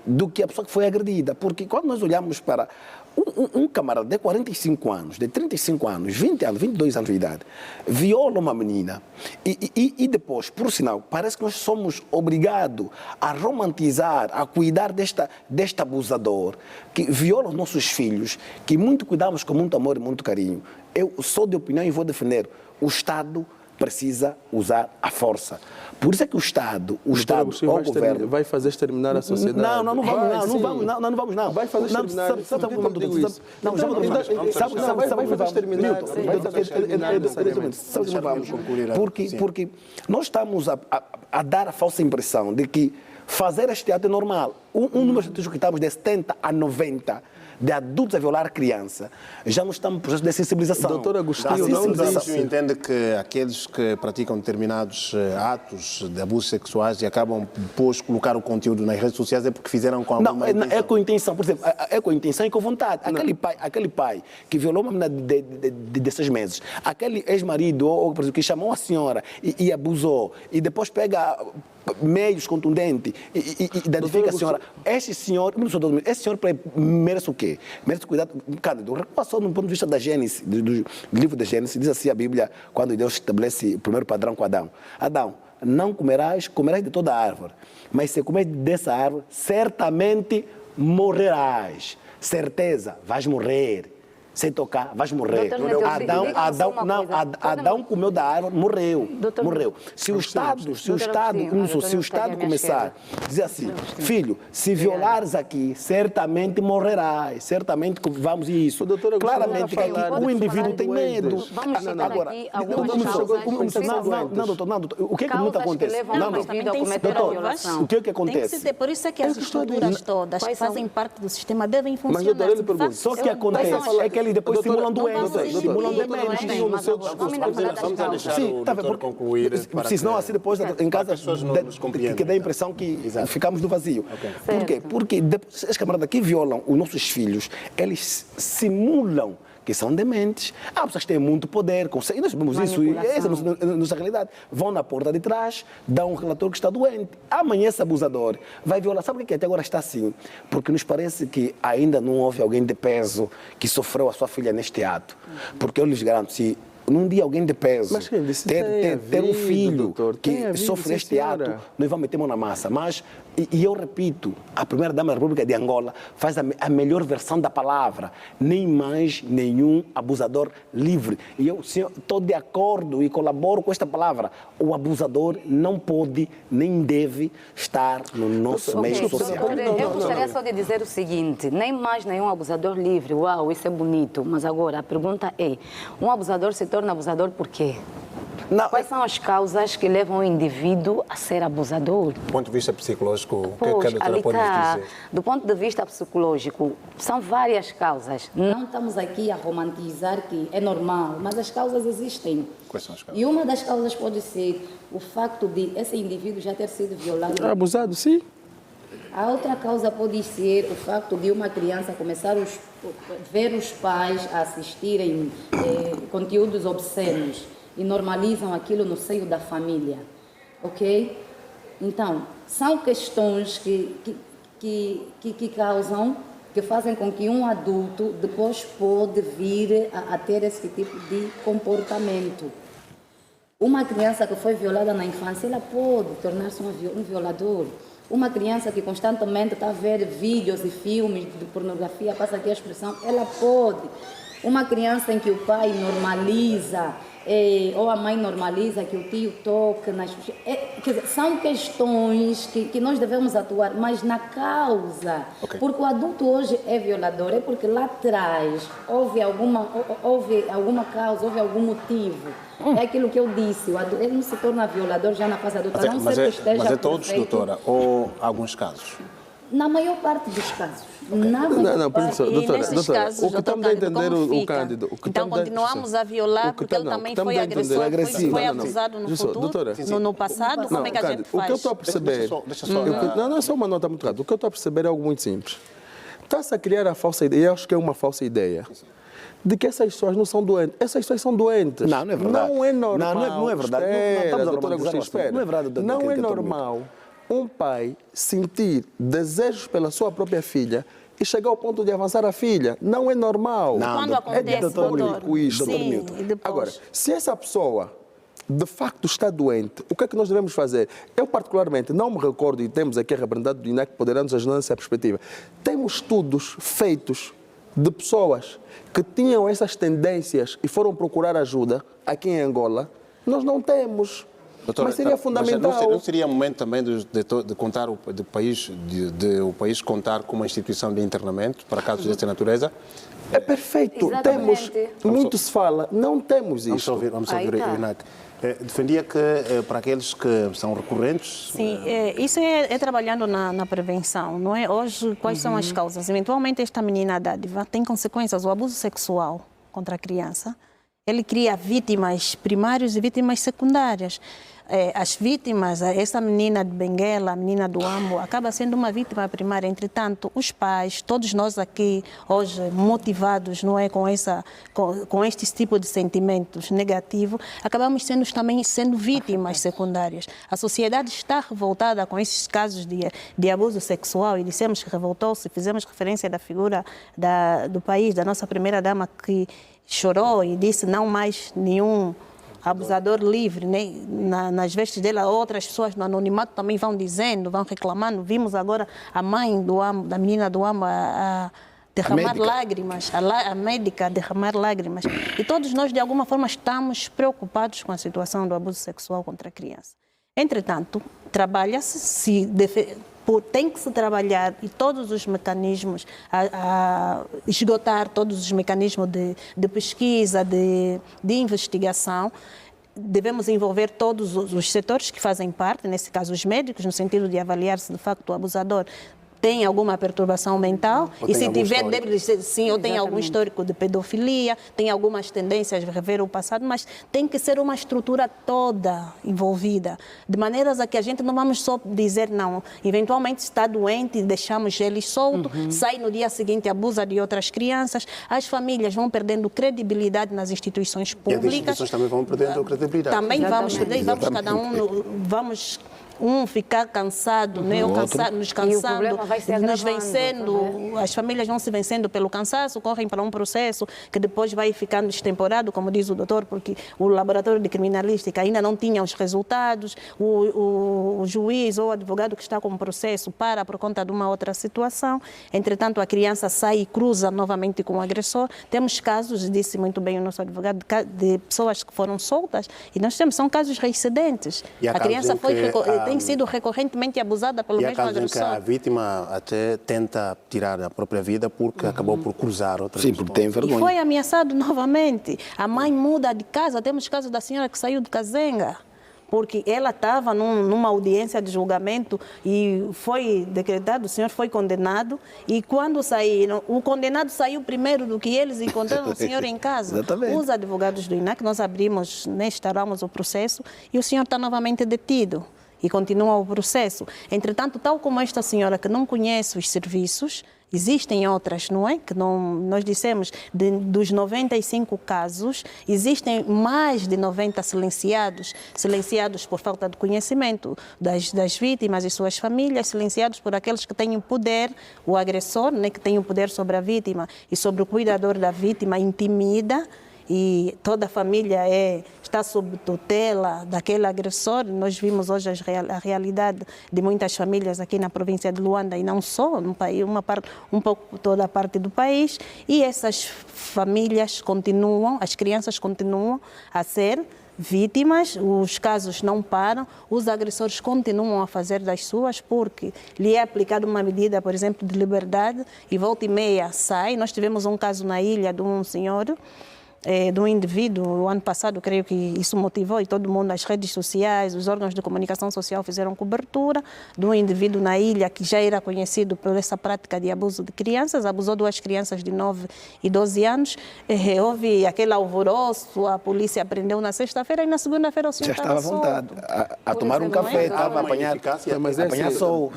Speaker 3: do que a pessoa que foi agredida. Porque quando nós olhamos para um camarada de 45 anos, de 35 anos, 20 anos, 22 anos de idade, viola uma menina e depois, por sinal, parece que nós somos obrigados a romantizar, a cuidar deste abusador que viola os nossos filhos, que muito cuidamos com muito amor e muito carinho. Eu sou de opinião e vou defender: o Estado precisa usar a força. Por isso é que o Estado, o governo...
Speaker 4: Vai fazer exterminar a sociedade.
Speaker 3: Não vamos.
Speaker 4: Vai fazer exterminar.
Speaker 3: Vai fazer exterminar. Porque nós estamos a dar a falsa impressão de que fazer este ato é normal. Um número de que estamos de 70 a 90 de adultos a violar criança, já não estamos em processo de sensibilização.
Speaker 4: Doutor Agostinho,
Speaker 1: não entende que aqueles que praticam determinados atos de abusos sexuais e acabam depois de colocar o conteúdo nas redes sociais é porque fizeram com alguma intenção?
Speaker 3: Não, é com intenção, por exemplo, é com intenção e com vontade. Aquele pai que violou uma menina de 6 meses, aquele ex-marido que chamou a senhora e abusou, e depois pega meios contundentes e identifica a senhora. Esse senhor merece o quê? Merece cuidado. Cândido, passou no ponto de vista da Gênesis, do livro da Gênesis, diz assim a Bíblia, quando Deus estabelece o primeiro padrão com Adão. Adão, não comerás de toda a árvore, mas se comer dessa árvore, certamente morrerás. Certeza, vais morrer. Sem tocar, vais morrer. Adão comeu da árvore, morreu. Se o Estado começar a dizer assim, filho, se violares aqui, certamente morrerás, certamente vamos isso. Claramente que o indivíduo tem medo.
Speaker 2: Agora,
Speaker 3: doutor, o que é que muito acontece? O que é que acontece?
Speaker 12: Por isso é que as estruturas todas que fazem parte do sistema devem funcionar.
Speaker 3: Só que acontece é que eles depois simulam doenças.
Speaker 1: Vamos a deixar o doutor concluir.
Speaker 3: Senão, assim, depois em casa, que dá a impressão que ficamos no vazio. Por quê? Porque depois, as camaradas que violam os nossos filhos, eles simulam que são dementes. Há pessoas que têm muito poder, e nós vemos isso, essa é a nossa realidade. Vão na porta de trás, dão um relator que está doente. Amanhã esse abusador vai violar. Sabe por que até agora está assim? Porque nos parece que ainda não houve alguém de peso que sofreu a sua filha neste ato. Porque eu lhes garanto, se num dia alguém de peso ter um filho que sofre este ato, nós vamos meter mão na massa. Mas, e eu repito, a primeira-dama da República de Angola faz a melhor versão da palavra. Nem mais nenhum abusador livre. E eu estou de acordo e colaboro com esta palavra. O abusador não pode nem deve estar no nosso meio social.
Speaker 2: Eu gostaria só de dizer o seguinte, nem mais nenhum abusador livre. Uau, isso é bonito. Mas agora, a pergunta é, um abusador se torna abusador por quê? Quais são as causas que levam o indivíduo a ser abusador?
Speaker 1: Do ponto de vista psicológico, o que a doutora pode dizer?
Speaker 2: Do ponto de vista psicológico, são várias causas. Não estamos aqui a romantizar que é normal, mas as causas existem.
Speaker 1: Quais são as causas?
Speaker 2: E uma das causas pode ser o facto de esse indivíduo já ter sido violado.
Speaker 4: Abusado, sim.
Speaker 2: A outra causa pode ser o facto de uma criança começar a ver os pais a assistirem conteúdos obscenos e normalizam aquilo no seio da família, ok? Então, são questões que causam, que fazem com que um adulto depois pode vir a ter esse tipo de comportamento. Uma criança que foi violada na infância, ela pode tornar-se um violador. Uma criança que constantemente está a ver vídeos e filmes de pornografia, passa aqui a expressão, ela pode. Uma criança em que o pai normaliza, ou a mãe normaliza que o tio toque nas... quer dizer, são questões que nós devemos atuar, mas na causa. Okay. Porque o adulto hoje é violador, é porque lá atrás houve alguma causa, houve algum motivo. É aquilo que eu disse, ele não se torna violador já na fase adulta, a não ser que esteja
Speaker 1: Mas é todos, doutora, ou alguns casos?
Speaker 2: Na maior parte dos casos.
Speaker 4: Okay. Doutora, o que estamos a entender o Cândido...
Speaker 12: Então continuamos a violar porque ele também foi agressor, foi abusado no futuro, no passado, como é que a gente faz?
Speaker 4: O que eu estou a perceber... Não é só uma nota muito rápida. O que eu estou a perceber é algo muito simples. Está-se a criar a falsa ideia, eu acho que é uma falsa ideia, de que essas pessoas não são doentes. Essas pessoas são doentes.
Speaker 3: Não é verdade.
Speaker 4: Não é normal.
Speaker 3: Não é verdade.
Speaker 4: Espera,
Speaker 3: Não
Speaker 4: doutora Agostinho, espera.
Speaker 3: Não é verdade.
Speaker 4: Não é normal um pai sentir desejos pela sua própria filha e chegar ao ponto de avançar a filha. Não é normal.
Speaker 12: Não, quando acontece,
Speaker 4: doutor, isto.
Speaker 12: Sim,
Speaker 4: Agora, se essa pessoa de facto está doente, o que é que nós devemos fazer? Eu particularmente não me recordo, e temos aqui a representante do INEC que poderá nos ajudar nessa perspectiva. Temos estudos feitos de pessoas que tinham essas tendências e foram procurar ajuda aqui em Angola. Nós não temos. Doutora, mas seria fundamental.
Speaker 1: Mas não seria momento também de contar o país contar com uma instituição de internamento para casos dessa natureza?
Speaker 4: É perfeito.
Speaker 2: Exatamente.
Speaker 4: Temos, muito se fala, não temos isso.
Speaker 1: Vamos ouvir o INAC. Defendia que para aqueles que são recorrentes...
Speaker 12: Sim, isso é trabalhando na prevenção, não é? Hoje, quais são as causas? Eventualmente, esta menina dádiva tem consequências, o abuso sexual contra a criança. Ele cria vítimas primárias e vítimas secundárias. As vítimas, essa menina de Benguela, a menina do Ambo, acaba sendo uma vítima primária. Entretanto, os pais, todos nós aqui hoje motivados, não é, com este tipo de sentimentos negativos, acabamos também sendo vítimas secundárias. A sociedade está revoltada com esses casos de abuso sexual e dissemos que revoltou-se, fizemos referência da figura do país, da nossa primeira-dama que chorou e disse não mais nenhum abusador livre, né? Nas vestes dela, outras pessoas no anonimato também vão dizendo, vão reclamando. Vimos agora a mãe da menina do Ambo a derramar lágrimas, a médica derramar lágrimas. E todos nós, de alguma forma, estamos preocupados com a situação do abuso sexual contra a criança. Entretanto, trabalha-se, tem que se trabalhar e todos os mecanismos, esgotar todos os mecanismos de pesquisa, de investigação. Devemos envolver todos os setores que fazem parte, nesse caso os médicos, no sentido de avaliar se de facto o abusador tem alguma perturbação mental e se tiver, deve dizer sim, ou tem algum histórico de pedofilia, tem algumas tendências a rever o passado, mas tem que ser uma estrutura toda envolvida, de maneiras a que a gente não vamos só dizer não, eventualmente está doente, deixamos ele solto, sai no dia seguinte, abusa de outras crianças, as famílias vão perdendo credibilidade nas instituições públicas.
Speaker 1: E as instituições também vão perdendo credibilidade.
Speaker 12: Também vamos perder, vamos cada vamos ficar cansado, né? Nos cansando, nos vencendo, as famílias vão se vencendo pelo cansaço, correm para um processo que depois vai ficando extemporado, como diz o doutor, porque o laboratório de criminalística ainda não tinha os resultados, o juiz ou o advogado que está com o processo para por conta de uma outra situação. Entretanto, a criança sai e cruza novamente com o agressor. Temos casos, disse muito bem o nosso advogado, de pessoas que foram soltas e nós são casos reincidentes. A criança tem sido recorrentemente abusada pelo mesmo agressor.
Speaker 1: E há casos em que a vítima até tenta tirar a própria vida porque acabou por cruzar outras pessoas.
Speaker 3: Sim, porque tem vergonha.
Speaker 12: E foi ameaçado novamente. A mãe muda de casa. Temos casos da senhora que saiu de Cazenga, porque ela estava numa audiência de julgamento e foi decretado, o senhor foi condenado, e quando saíram, o condenado saiu primeiro do que eles encontraram o senhor em casa.
Speaker 3: Exatamente.
Speaker 12: Os advogados do INAC, nós abrimos, instauramos o processo e o senhor está novamente detido. E continua o processo. Entretanto, tal como esta senhora que não conhece os serviços, existem outras, não é? Que nós dissemos, dos 95 casos, existem mais de 90 silenciados por falta de conhecimento das vítimas e suas famílias, silenciados por aqueles que têm poder, o agressor, né, que tem o poder sobre a vítima e sobre o cuidador da vítima, intimida, e toda a família está sob tutela daquele agressor. Nós vimos hoje a realidade de muitas famílias aqui na província de Luanda e não só, no país, um pouco toda a parte do país, e essas famílias continuam, as crianças continuam a ser vítimas, os casos não param, os agressores continuam a fazer das suas porque lhe é aplicada uma medida, por exemplo, de liberdade e volta e meia sai. Nós tivemos um caso na ilha de um senhor do indivíduo. O ano passado, creio que isso motivou e todo mundo, as redes sociais, os órgãos de comunicação social fizeram cobertura de um indivíduo na ilha que já era conhecido por essa prática de abuso de crianças, abusou 2 crianças de 9 e 12 anos. Houve aquele alvoroço, a polícia prendeu na sexta-feira e na segunda-feira o senhor
Speaker 3: já estava à vontade a tomar um café, estava a apanhar sol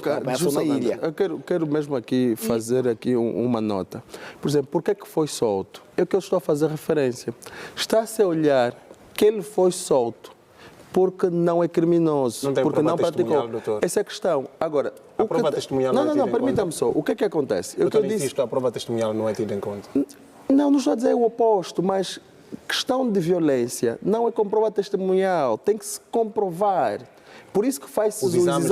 Speaker 3: na ilha.
Speaker 4: Eu quero mesmo aqui fazer aqui uma nota. Por exemplo, por que foi solto? É o que eu estou a fazer referência. Está-se a olhar que ele foi solto porque não é criminoso, porque não praticou.
Speaker 1: Doutor.
Speaker 4: Essa é a questão. Agora,
Speaker 1: a prova testemunhal
Speaker 4: não, permita-me só. O que acontece?
Speaker 1: Doutor, insisto, a prova testemunhal não é tida em conta.
Speaker 4: Não estou a dizer o oposto, mas questão de violência não é com prova testemunhal, tem que se comprovar. Por isso que faz-se os exames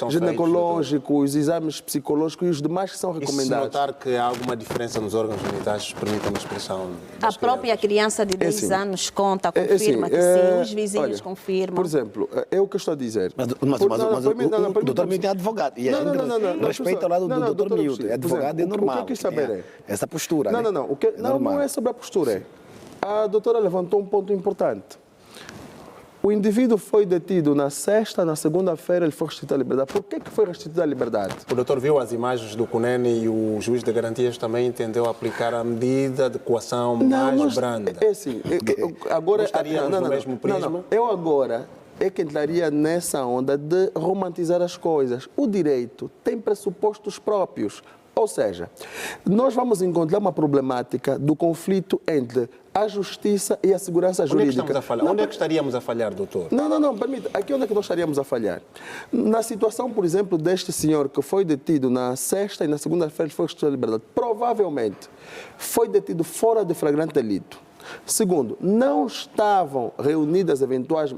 Speaker 4: ginecológicos, os exames psicológicos e os demais que são recomendados.
Speaker 1: E se notar que há alguma diferença nos órgãos genitais, permita-me a expressão.
Speaker 12: A própria criança de 10 anos conta, confirma que sim, os vizinhos confirmam.
Speaker 4: Por exemplo, é o que eu estou a dizer.
Speaker 3: Mas o doutor Milton é advogado e a gente respeita o lado do doutor Milton. É advogado, é normal.
Speaker 4: O que eu quis saber é
Speaker 3: essa postura.
Speaker 4: Não é sobre a postura. A doutora levantou um ponto importante. O indivíduo foi detido na sexta, na segunda-feira ele foi restituído à liberdade. Por que foi restituído à liberdade?
Speaker 1: O doutor viu as imagens do CUNEN e o juiz de garantias também entendeu aplicar a medida de coação mais branda.
Speaker 4: É assim, agora
Speaker 1: estaríamos no mesmo prisma?
Speaker 4: Eu agora é que entraria nessa onda de romantizar as coisas. O direito tem pressupostos próprios. Ou seja, nós vamos encontrar uma problemática do conflito entre a justiça e a segurança jurídica.
Speaker 1: Onde é que estaríamos a falhar, doutor?
Speaker 4: Não, permita. Aqui onde é que nós estaríamos a falhar? Na situação, por exemplo, deste senhor que foi detido na sexta e na segunda-feira foi restituído à liberdade, provavelmente foi detido fora de flagrante delito. Segundo, não estavam reunidas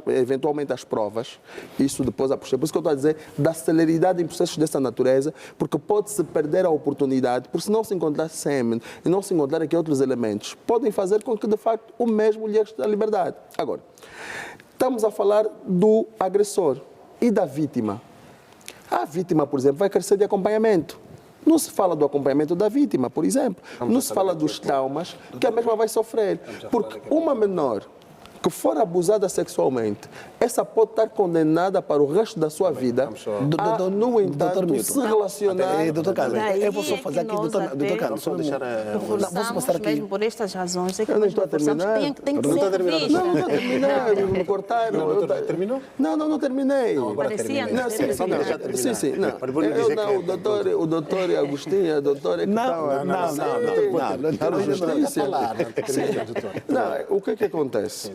Speaker 4: eventualmente as provas, isso depois a posteriori. Por isso que eu estou a dizer da celeridade em processos dessa natureza, porque pode-se perder a oportunidade, por se não se encontrar sêmen e não se encontrar aqui outros elementos, podem fazer com que, de facto, o mesmo lhe reste a liberdade. Agora, estamos a falar do agressor e da vítima. A vítima, por exemplo, vai carecer de acompanhamento. Não se fala do acompanhamento da vítima, por exemplo. Não se fala dos traumas que a mesma vai sofrer. Porque uma menor que for abusada sexualmente, essa pode estar condenada para o resto da sua vida a, no entanto, se relacionar...
Speaker 3: Doutor Carlos, eu vou só fazer aqui, doutor Carlos, só deixar...
Speaker 12: Vamos passar aqui. Mesmo por estas razões, é que
Speaker 4: eu não estou a terminar.
Speaker 12: Tem que ser visto.
Speaker 4: Não estou a terminar, me cortaram.
Speaker 1: Terminou?
Speaker 4: Não terminei.
Speaker 1: Agora terminei.
Speaker 4: Sim. O doutor Agostinho, a doutora... Não, o que acontece?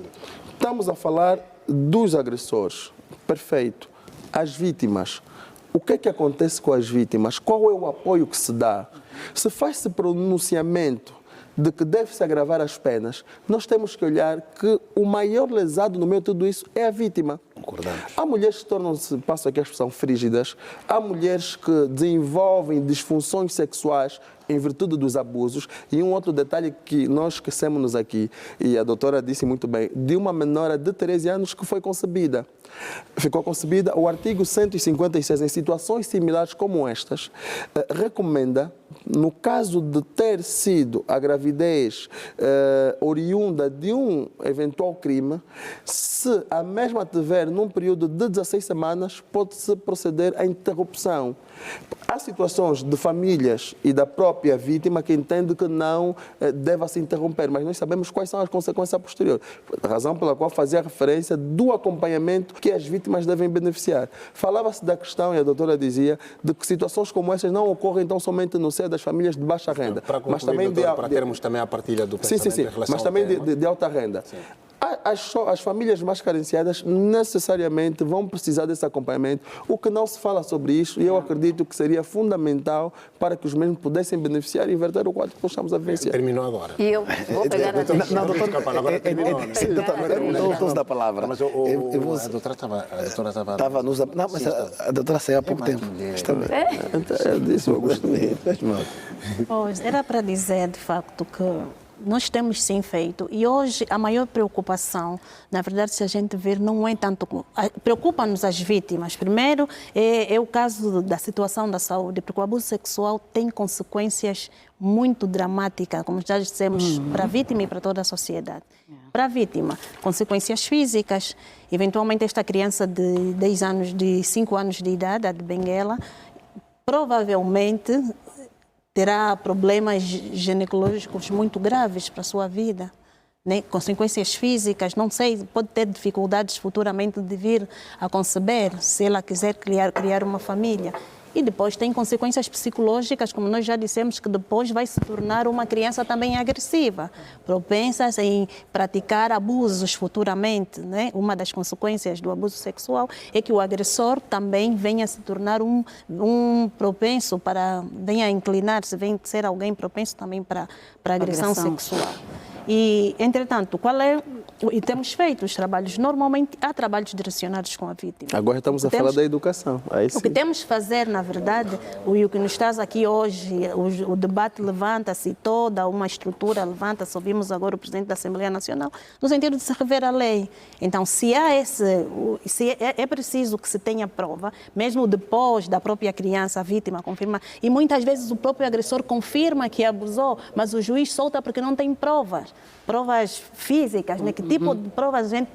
Speaker 4: Estamos a falar dos agressores. Perfeito. As vítimas. O que acontece com as vítimas? Qual é o apoio que se dá? Se faz-se pronunciamento de que deve-se agravar as penas, nós temos que olhar que o maior lesado no meio de tudo isso é a vítima.
Speaker 3: Concordamos.
Speaker 4: Há mulheres que tornam-se, passo aqui a expressão, frígidas. Há mulheres que desenvolvem disfunções sexuais em virtude dos abusos. E um outro detalhe que nós esquecemos aqui, e a doutora disse muito bem, de uma menora de 13 anos que foi concebida. Ficou concebida, o artigo 156, em situações similares como estas, recomenda, no caso de ter sido a gravidez oriunda de um eventual crime, se a mesma tiver num período de 16 semanas, pode-se proceder à interrupção. Há situações de famílias e da própria vítima que entende que não deva se interromper, mas nós sabemos quais são as consequências posteriores. A razão pela qual fazia referência do acompanhamento que as vítimas devem beneficiar. Falava-se da questão, e a doutora dizia, de que situações como essas não ocorrem tão somente no seio das famílias de baixa renda.
Speaker 1: Para concluir, mas também doutor, para termos também a partilha do pensamento em relação
Speaker 4: mas também de alta renda. Sim. As famílias mais carenciadas necessariamente vão precisar desse acompanhamento, o que não se fala sobre isso, e eu acredito que seria fundamental para que os mesmos pudessem beneficiar e inverter o quadro que nós estamos a vivenciar.
Speaker 1: Terminou agora.
Speaker 2: E eu vou pegar a
Speaker 1: agora terminou.
Speaker 3: Doutor da palavra.
Speaker 1: Mas a doutora estava...
Speaker 3: Não, mas a doutora saiu há pouco tempo.
Speaker 4: Eu disse o Augusto.
Speaker 12: Era para dizer, de facto, que nós temos sim feito. E hoje a maior preocupação, na verdade, se a gente ver, não é tanto... Preocupa-nos as vítimas. Primeiro, é o caso da situação da saúde, porque o abuso sexual tem consequências muito dramáticas, como já dissemos, para a vítima e para toda a sociedade. Para a vítima, consequências físicas. Eventualmente, esta criança de 5 anos de idade, a de Benguela, provavelmente terá problemas ginecológicos muito graves para a sua vida, né? Consequências físicas, não sei, pode ter dificuldades futuramente de vir a conceber, se ela quiser criar uma família. E depois tem consequências psicológicas, como nós já dissemos, que depois vai se tornar uma criança também agressiva, propensa em praticar abusos futuramente, né? Uma das consequências do abuso sexual é que o agressor também venha a se tornar um propenso venha a inclinar-se, venha a ser alguém propenso também para agressão sexual. E, entretanto, e temos feito os trabalhos, normalmente há trabalhos direcionados com a vítima.
Speaker 4: Agora estamos a falar da educação.
Speaker 12: O que temos de fazer, na verdade, e o que nos traz aqui hoje, o debate levanta-se, toda uma estrutura levanta-se, ouvimos agora o Presidente da Assembleia Nacional, no sentido de se rever a lei. Então, se é preciso que se tenha prova, mesmo depois da própria criança, a vítima confirma, e muitas vezes o próprio agressor confirma que abusou, mas o juiz solta porque não tem provas físicas, né? Que tipo de provas a gente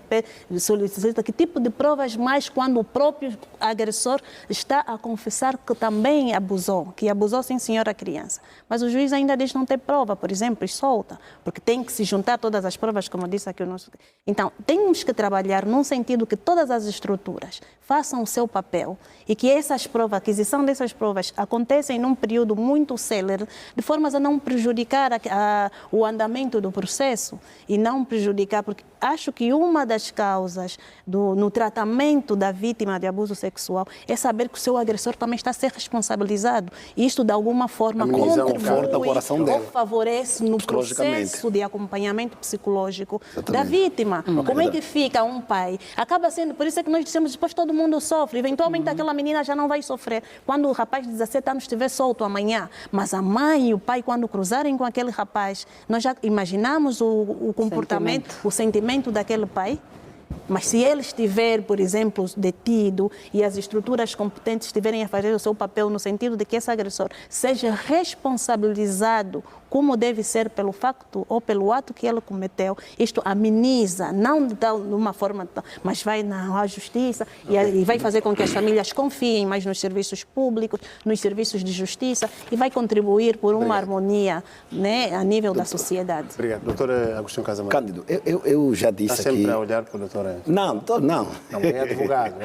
Speaker 12: solicita, que tipo de provas mais quando o próprio agressor está a confessar que também abusou, que abusou sim senhor a criança. Mas o juiz ainda diz não ter prova, por exemplo, e solta, porque tem que se juntar todas as provas, como disse aqui o nosso... Então, temos que trabalhar num sentido que todas as estruturas façam o seu papel e que essas provas, a aquisição dessas provas acontecem num período muito célere, de formas a não prejudicar o andamento do processo e não prejudicar, porque acho que uma das causas no tratamento da vítima de abuso sexual é saber que o seu agressor também está a ser responsabilizado. E isto, de alguma forma, contribui ou favorece no processo de acompanhamento psicológico da vítima. Como é que fica um pai? Acaba sendo, por isso é que nós dissemos, depois todo mundo sofre. Eventualmente aquela menina já não vai sofrer quando o rapaz de 17 anos estiver solto amanhã. Mas a mãe e o pai, quando cruzarem com aquele rapaz, nós já imaginamos o comportamento, o sentimento daquele pai. Mas se ele estiver, por exemplo, detido e as estruturas competentes estiverem a fazer o seu papel no sentido de que esse agressor seja responsabilizado como deve ser pelo facto ou pelo ato que ele cometeu, isto ameniza, não de uma forma, mas vai na justiça e vai fazer com que as famílias confiem mais nos serviços públicos, nos serviços de justiça e vai contribuir por uma harmonia, né, a nível da sociedade.
Speaker 1: Obrigado. Doutor Agostinho Casamar.
Speaker 3: Cândido, eu já disse
Speaker 1: aqui... Está sempre a olhar para o doutor...
Speaker 3: Não.
Speaker 1: É advogado.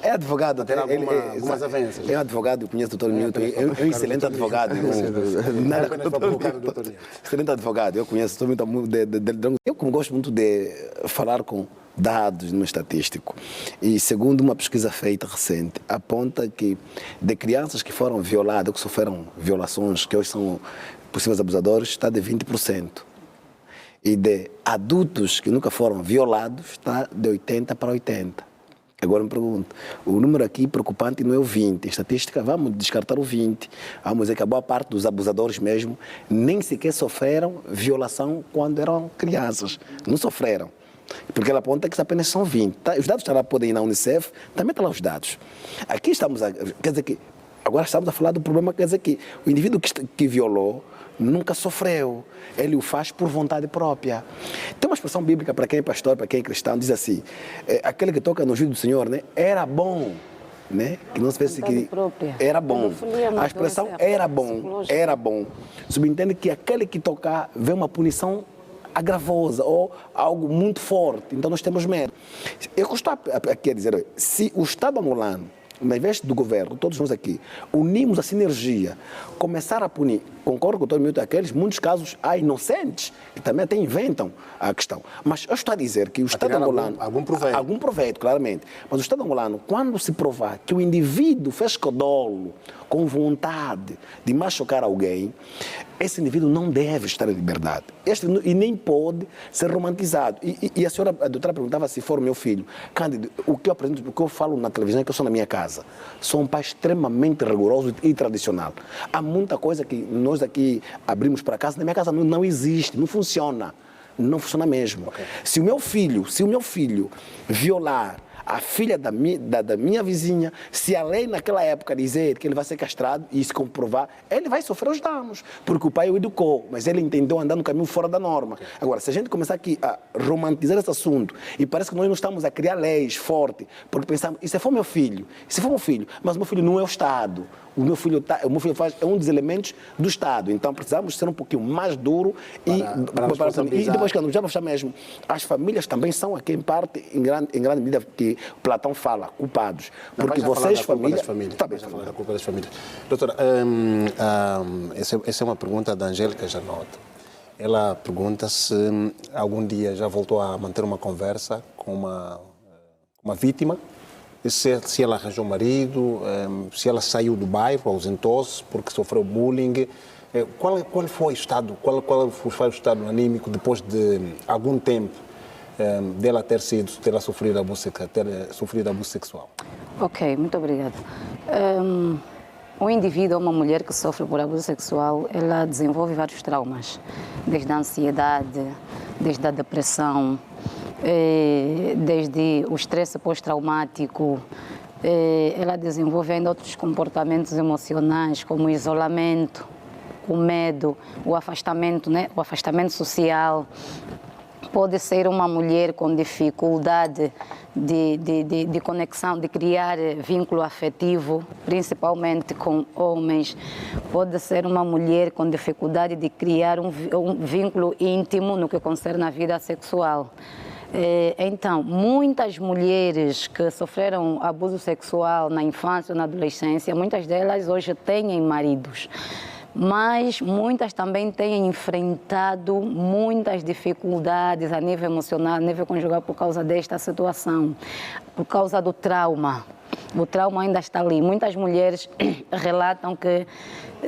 Speaker 3: É advogado.
Speaker 1: Ter algumas avanças.
Speaker 3: É advogado, eu conheço o doutor Newton, é um excelente advogado. Excelente advogado, eu conheço, estou muito eu como gosto muito de falar com dados no estatístico e segundo uma pesquisa feita recente, aponta que de crianças que foram violadas, que sofreram violações, que hoje são possíveis abusadores, está de 20%. E de adultos que nunca foram violados, está de 80 para 80. Agora me pergunto, o número aqui preocupante não é o 20, em estatística vamos descartar o 20, vamos dizer que a boa parte dos abusadores mesmo nem sequer sofreram violação quando eram crianças, não sofreram, porque ela aponta que apenas são 20, tá? Os dados lá podem ir na Unicef, também estão lá os dados. Aqui estamos, quer dizer que, agora estamos a falar do problema, quer dizer que o indivíduo que violou nunca sofreu, ele o faz por vontade própria. Tem uma expressão bíblica para quem é pastor, para quem é cristão, diz assim, aquele que toca no juízo do Senhor, né, era bom, né, que não se pense que era bom. A expressão era bom, subentende que aquele que tocar vê uma punição agravosa ou algo muito forte, então nós temos medo. Eu estou aqui a dizer, se o Estado angolano, ao invés do governo, todos nós aqui, unimos a sinergia, começar a punir, concordo com todo mundo, aqueles, muitos casos há inocentes, que também até inventam a questão. Mas eu estou a dizer que o Estado angolano... Algum proveito, claramente. Mas o Estado angolano, quando se provar que o indivíduo fez codolo, com vontade de machucar alguém, esse indivíduo não deve estar em liberdade. E nem pode ser romantizado. E a doutora perguntava se for o meu filho. Cândido, o que eu apresento, o que eu falo na televisão é que eu sou na minha casa. casa. Sou um pai extremamente rigoroso e tradicional. Há muita coisa que nós aqui abrimos para casa, na minha casa não existe, não funciona. Não funciona mesmo. Okay. Se o meu filho violar a filha da minha vizinha, se a lei naquela época dizer que ele vai ser castrado e se comprovar, ele vai sofrer os danos, porque o pai o educou, mas ele entendeu andar no caminho fora da norma. Agora, se a gente começar aqui a romantizar esse assunto, e parece que nós não estamos a criar leis fortes, porque pensamos, e se for meu filho? Mas o meu filho não é o Estado. O meu filho é um dos elementos do Estado. Então precisamos ser um pouquinho mais duro e depois, quando já fechar mesmo, as famílias também são aqui em parte, em grande medida, que Platão fala, culpados. Porque vocês, famílias...
Speaker 1: da culpa das famílias. Doutora, essa é uma pergunta da Angélica Janota. Ela pergunta se algum dia já voltou a manter uma conversa com uma vítima, se ela arranjou marido, se ela saiu do bairro, ausentou-se porque sofreu bullying. Qual foi o estado anímico depois de algum tempo dela ter sofrido abuso sexual?
Speaker 2: Ok, muito obrigada. Um indivíduo ou uma mulher que sofre por abuso sexual, ela desenvolve vários traumas, desde a ansiedade, desde a depressão, desde o estresse pós-traumático. Ela desenvolve ainda outros comportamentos emocionais, como o isolamento, o medo, o afastamento, né? O afastamento social. Pode ser uma mulher com dificuldade de conexão, de criar vínculo afetivo, principalmente com homens. Pode ser uma mulher com dificuldade de criar um vínculo íntimo no que concerne a vida sexual. Então, muitas mulheres que sofreram abuso sexual na infância ou na adolescência, muitas delas hoje têm maridos. Mas muitas também têm enfrentado muitas dificuldades a nível emocional, a nível conjugal, por causa desta situação, por causa do trauma. O trauma ainda está ali. Muitas mulheres relatam que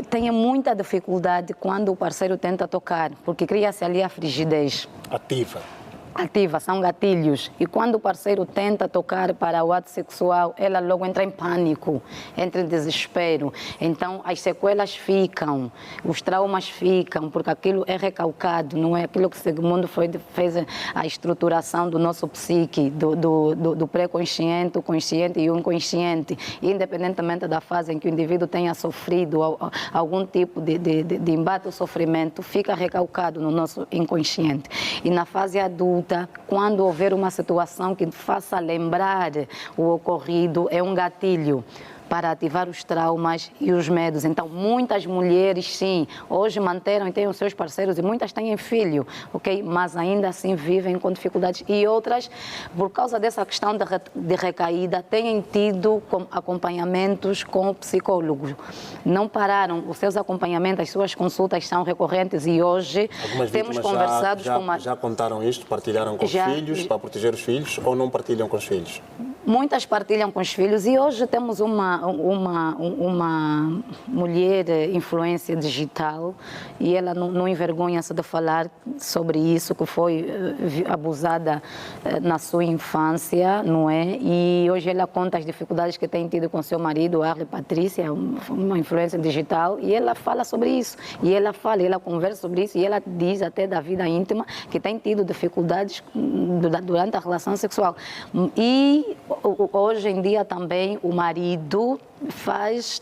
Speaker 2: têm muita dificuldade quando o parceiro tenta tocar, porque cria-se ali a frigidez. Ativa, são gatilhos. E quando o parceiro tenta tocar para o ato sexual, ela logo entra em pânico, entra em desespero. Então, as sequelas ficam, os traumas ficam, porque aquilo é recalcado, não é aquilo que Sigmund Freud fez a estruturação do nosso psique, do pré-consciente, o consciente e o inconsciente. Independentemente da fase em que o indivíduo tenha sofrido algum tipo de embate ou sofrimento, fica recalcado no nosso inconsciente. E na fase adulta, quando houver uma situação que faça lembrar o ocorrido, é um gatilho para ativar os traumas e os medos. Então, muitas mulheres, sim, hoje manteram e têm os seus parceiros e muitas têm filho, ok? Mas ainda assim vivem com dificuldades. E outras, por causa dessa questão de recaída, têm tido acompanhamentos com psicólogos. Não pararam os seus acompanhamentos, as suas consultas são recorrentes e hoje temos conversado com...
Speaker 1: Já contaram isto? Partilharam com os filhos, para proteger os filhos, ou não partilham com os filhos?
Speaker 2: Muitas partilham com os filhos e hoje temos uma mulher influência digital e ela não envergonha-se de falar sobre isso, que foi abusada na sua infância, não é? E hoje ela conta as dificuldades que tem tido com seu marido, Arle Patrícia, uma influência digital, e ela fala sobre isso. E ela conversa sobre isso e ela diz até da vida íntima que tem tido dificuldades durante a relação sexual. E hoje em dia também o marido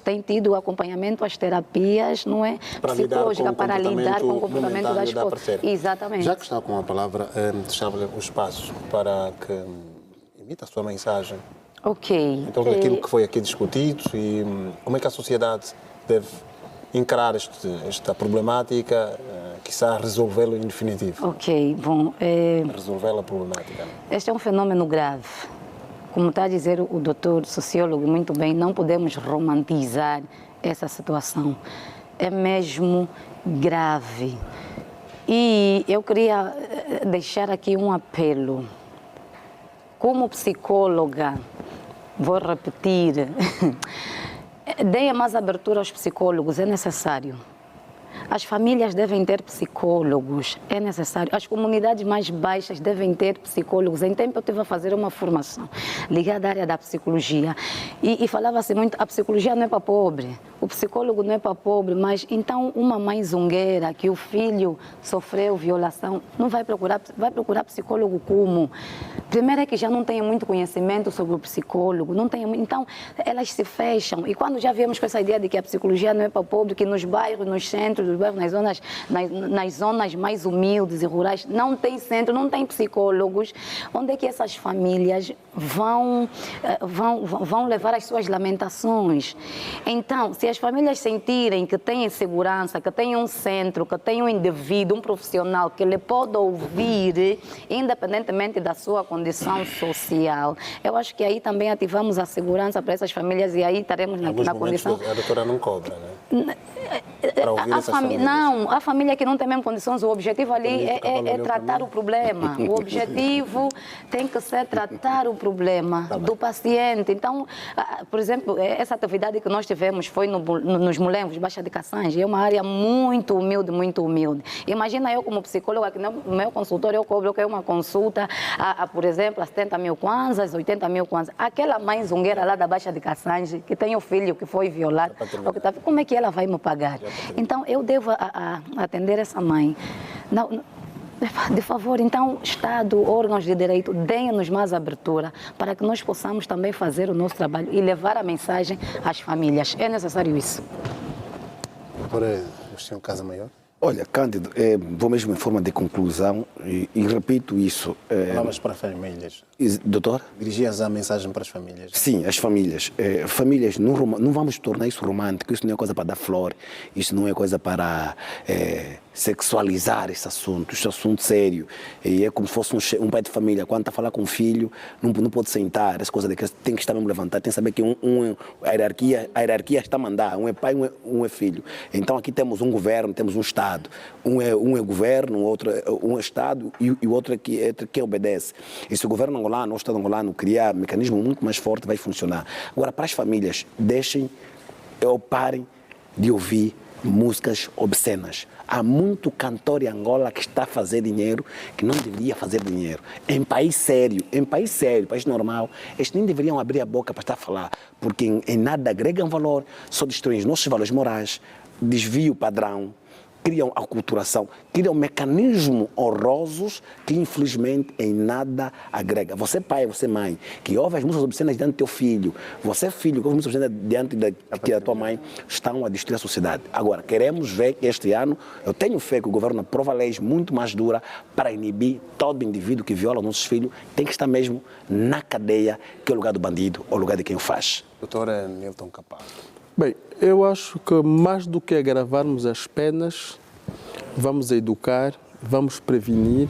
Speaker 2: tem tido acompanhamento às terapias, não é? Psicológica, para lidar com o comportamento da esposa. Exatamente.
Speaker 1: Já que está com a palavra, deixava-lhe o espaço para que emita a sua mensagem.
Speaker 2: Ok.
Speaker 1: Então, daquilo que foi aqui discutido e como é que a sociedade deve encarar esta problemática, quiçá resolvê-la em definitivo.
Speaker 2: Ok, bom.
Speaker 1: Resolver a problemática.
Speaker 2: Este é um fenômeno grave. Como está a dizer o doutor sociólogo muito bem, não podemos romantizar essa situação. É mesmo grave. E eu queria deixar aqui um apelo. Como psicóloga, vou repetir, deem mais abertura aos psicólogos, é necessário. As famílias devem ter psicólogos, é necessário. As comunidades mais baixas devem ter psicólogos. Em tempo eu estive a fazer uma formação ligada à área da psicologia e falava-se muito, a psicologia não é para pobre, o psicólogo não é para pobre, mas então uma mãe zongueira que o filho sofreu violação, não vai procurar psicólogo como? Primeiro é que já não tem muito conhecimento sobre o psicólogo, não tem, então elas se fecham. E quando já viemos com essa ideia de que a psicologia não é para pobre, que nos bairros, nos centros, nas zonas mais humildes e rurais, não tem centro, não tem psicólogos, onde é que essas famílias vão levar as suas lamentações? Então, se as famílias sentirem que têm segurança, que têm um centro, que têm um indivíduo, um profissional que lhe pode ouvir, independentemente da sua condição social, eu acho que aí também ativamos a segurança para essas famílias e aí estaremos na condição...
Speaker 1: A doutora não cobra, né? Para ouvir essas famílias.
Speaker 2: Não, a família que não tem mesmo condições, o objetivo ali é tratar o problema. O objetivo tem que ser tratar o problema do paciente. Então, por exemplo, essa atividade que nós tivemos foi nos Mulembos, Baixa de Cassange, é uma área muito humilde, muito humilde. Imagina eu como psicóloga, que no meu consultório eu cobro que é uma consulta, por exemplo, a 70 mil kwanzas, 80 mil kwanzas. Aquela mãe zongueira lá da Baixa de Cassange, que tem o filho que foi violado, como é que ela vai me pagar? Então, eu devo atender essa mãe. Não, de favor, então, Estado, órgãos de direito, deem-nos mais abertura para que nós possamos também fazer o nosso trabalho e levar a mensagem às famílias. É necessário isso.
Speaker 1: Doutora, você tem um caso maior?
Speaker 3: Olha, Cândido, vou mesmo em forma de conclusão e repito isso.
Speaker 1: Palavras para as famílias.
Speaker 3: Doutor?
Speaker 1: Dirigias a mensagem para as famílias.
Speaker 3: Sim, as famílias. Famílias, não vamos tornar isso romântico, isso não é coisa para dar flor, isso não é coisa para sexualizar esse assunto sério. E é como se fosse um pai de família, quando está a falar com o filho, não pode sentar, essa coisa de que tem que estar mesmo levantado, tem que saber que a hierarquia está a mandar, um é pai, um é filho. Então aqui temos um governo, temos um Estado, um é governo, um é Estado e o outro é que obedece. E se o governo angolano ou o Estado angolano criar um mecanismo muito mais forte, vai funcionar. Agora, para as famílias, deixem ou parem de ouvir músicas obscenas. Há muito cantor em Angola que está a fazer dinheiro que não deveria fazer dinheiro. Em país sério, país normal, eles nem deveriam abrir a boca para estar a falar, porque em nada agregam valor, só destroem os nossos valores morais, desviam o padrão, criam aculturação, criam mecanismos horrorosos que infelizmente em nada agrega. Você pai, você mãe, que ouve as músicas obscenas diante do teu filho, você filho que ouve as músicas obscenas diante da tua mãe, estão a destruir a sociedade. Agora, queremos ver que este ano, eu tenho fé que o governo aprova leis muito mais duras para inibir todo indivíduo que viola os nossos filhos, tem que estar mesmo na cadeia, que é o lugar do bandido, ou o lugar de quem o faz.
Speaker 1: Doutora Nilton Capaz.
Speaker 4: Bem, eu acho que mais do que agravarmos as penas, vamos educar, vamos prevenir,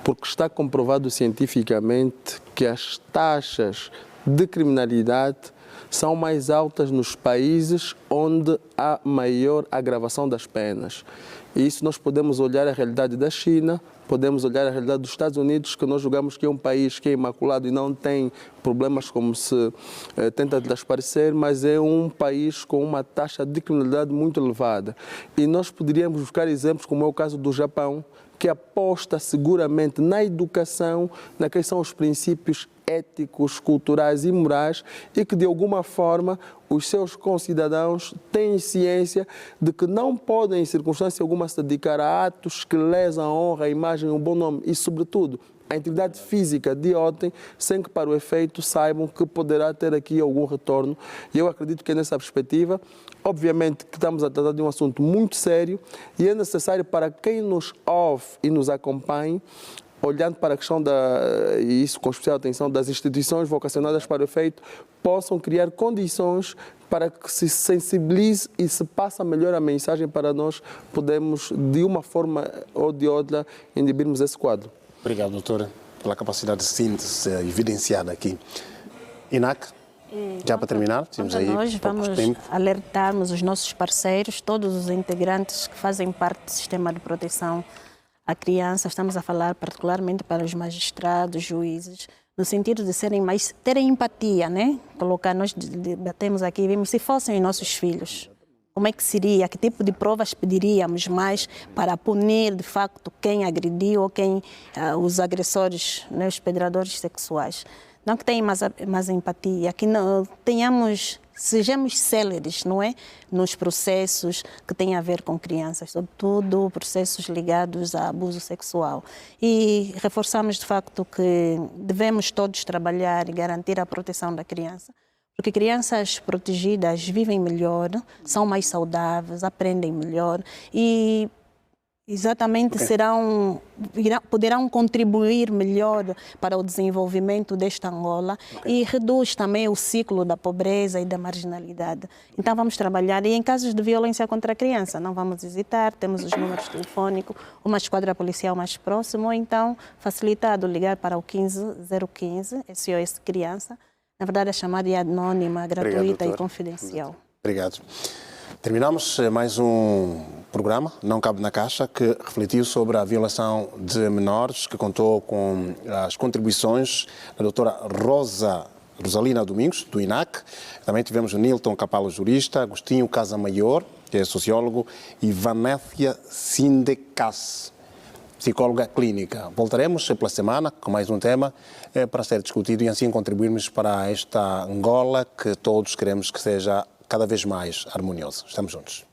Speaker 4: porque está comprovado cientificamente que as taxas de criminalidade são mais altas nos países onde há maior agravação das penas. E isso nós podemos olhar a realidade da China, podemos olhar a realidade dos Estados Unidos, que nós julgamos que é um país que é imaculado e não tem problemas como se tenta transparecer, mas é um país com uma taxa de criminalidade muito elevada. E nós poderíamos buscar exemplos, como é o caso do Japão, que aposta seguramente na educação, naqueles são os princípios éticos, culturais e morais e que, de alguma forma, os seus concidadãos têm ciência de que não podem, em circunstância alguma, se dedicar a atos que lesam a honra, a imagem, o bom nome e, sobretudo, a integridade física de outrem, sem que, para o efeito, saibam que poderá ter aqui algum retorno. E eu acredito que é nessa perspectiva, obviamente que estamos a tratar de um assunto muito sério e é necessário para quem nos ouve e nos acompanhe, olhando para a questão e isso com especial atenção, das instituições vocacionadas para o efeito, possam criar condições para que se sensibilize e se passe melhor a mensagem para nós podermos, de uma forma ou de outra, inibirmos esse quadro.
Speaker 1: Obrigado, doutora, pela capacidade de síntese evidenciada aqui. INAC, já para terminar, temos aí
Speaker 12: nós vamos alertarmos os nossos parceiros, todos os integrantes que fazem parte do sistema de proteção à criança. Estamos a falar particularmente para os magistrados, juízes, no sentido de terem empatia, né? Nós debatemos aqui, vimos se fossem os nossos filhos, Como é que seria, que tipo de provas pediríamos mais para punir, de facto, quem agrediu ou quem, os agressores, né, os pedradores sexuais. Não que tenham mais empatia, que não tenhamos, sejamos céleres, não é? Nos processos que têm a ver com crianças, sobretudo processos ligados a abuso sexual. E reforçamos, de facto, que devemos todos trabalhar e garantir a proteção da criança. Porque crianças protegidas vivem melhor, são mais saudáveis, aprendem melhor e exatamente poderão contribuir melhor para o desenvolvimento desta Angola e reduz também o ciclo da pobreza e da marginalidade. Então vamos trabalhar e em casos de violência contra a criança não vamos hesitar, temos os números telefônicos, uma esquadra policial mais próxima ou então facilitado ligar para o 15015, SOS Criança. Na verdade, a chamada é anônima, gratuita e confidencial.
Speaker 1: Obrigado. Terminamos mais um programa, Não Cabe na Caixa, que refletiu sobre a violação de menores, que contou com as contribuições da doutora Rosalina Domingos, do INAC. Também tivemos o Nilton Capalo, jurista, Agostinho Casamaior, que é sociólogo, e Vanécia Sindecas, psicóloga clínica. Voltaremos pela semana com mais um tema para ser discutido e assim contribuirmos para esta Angola que todos queremos que seja cada vez mais harmoniosa. Estamos juntos.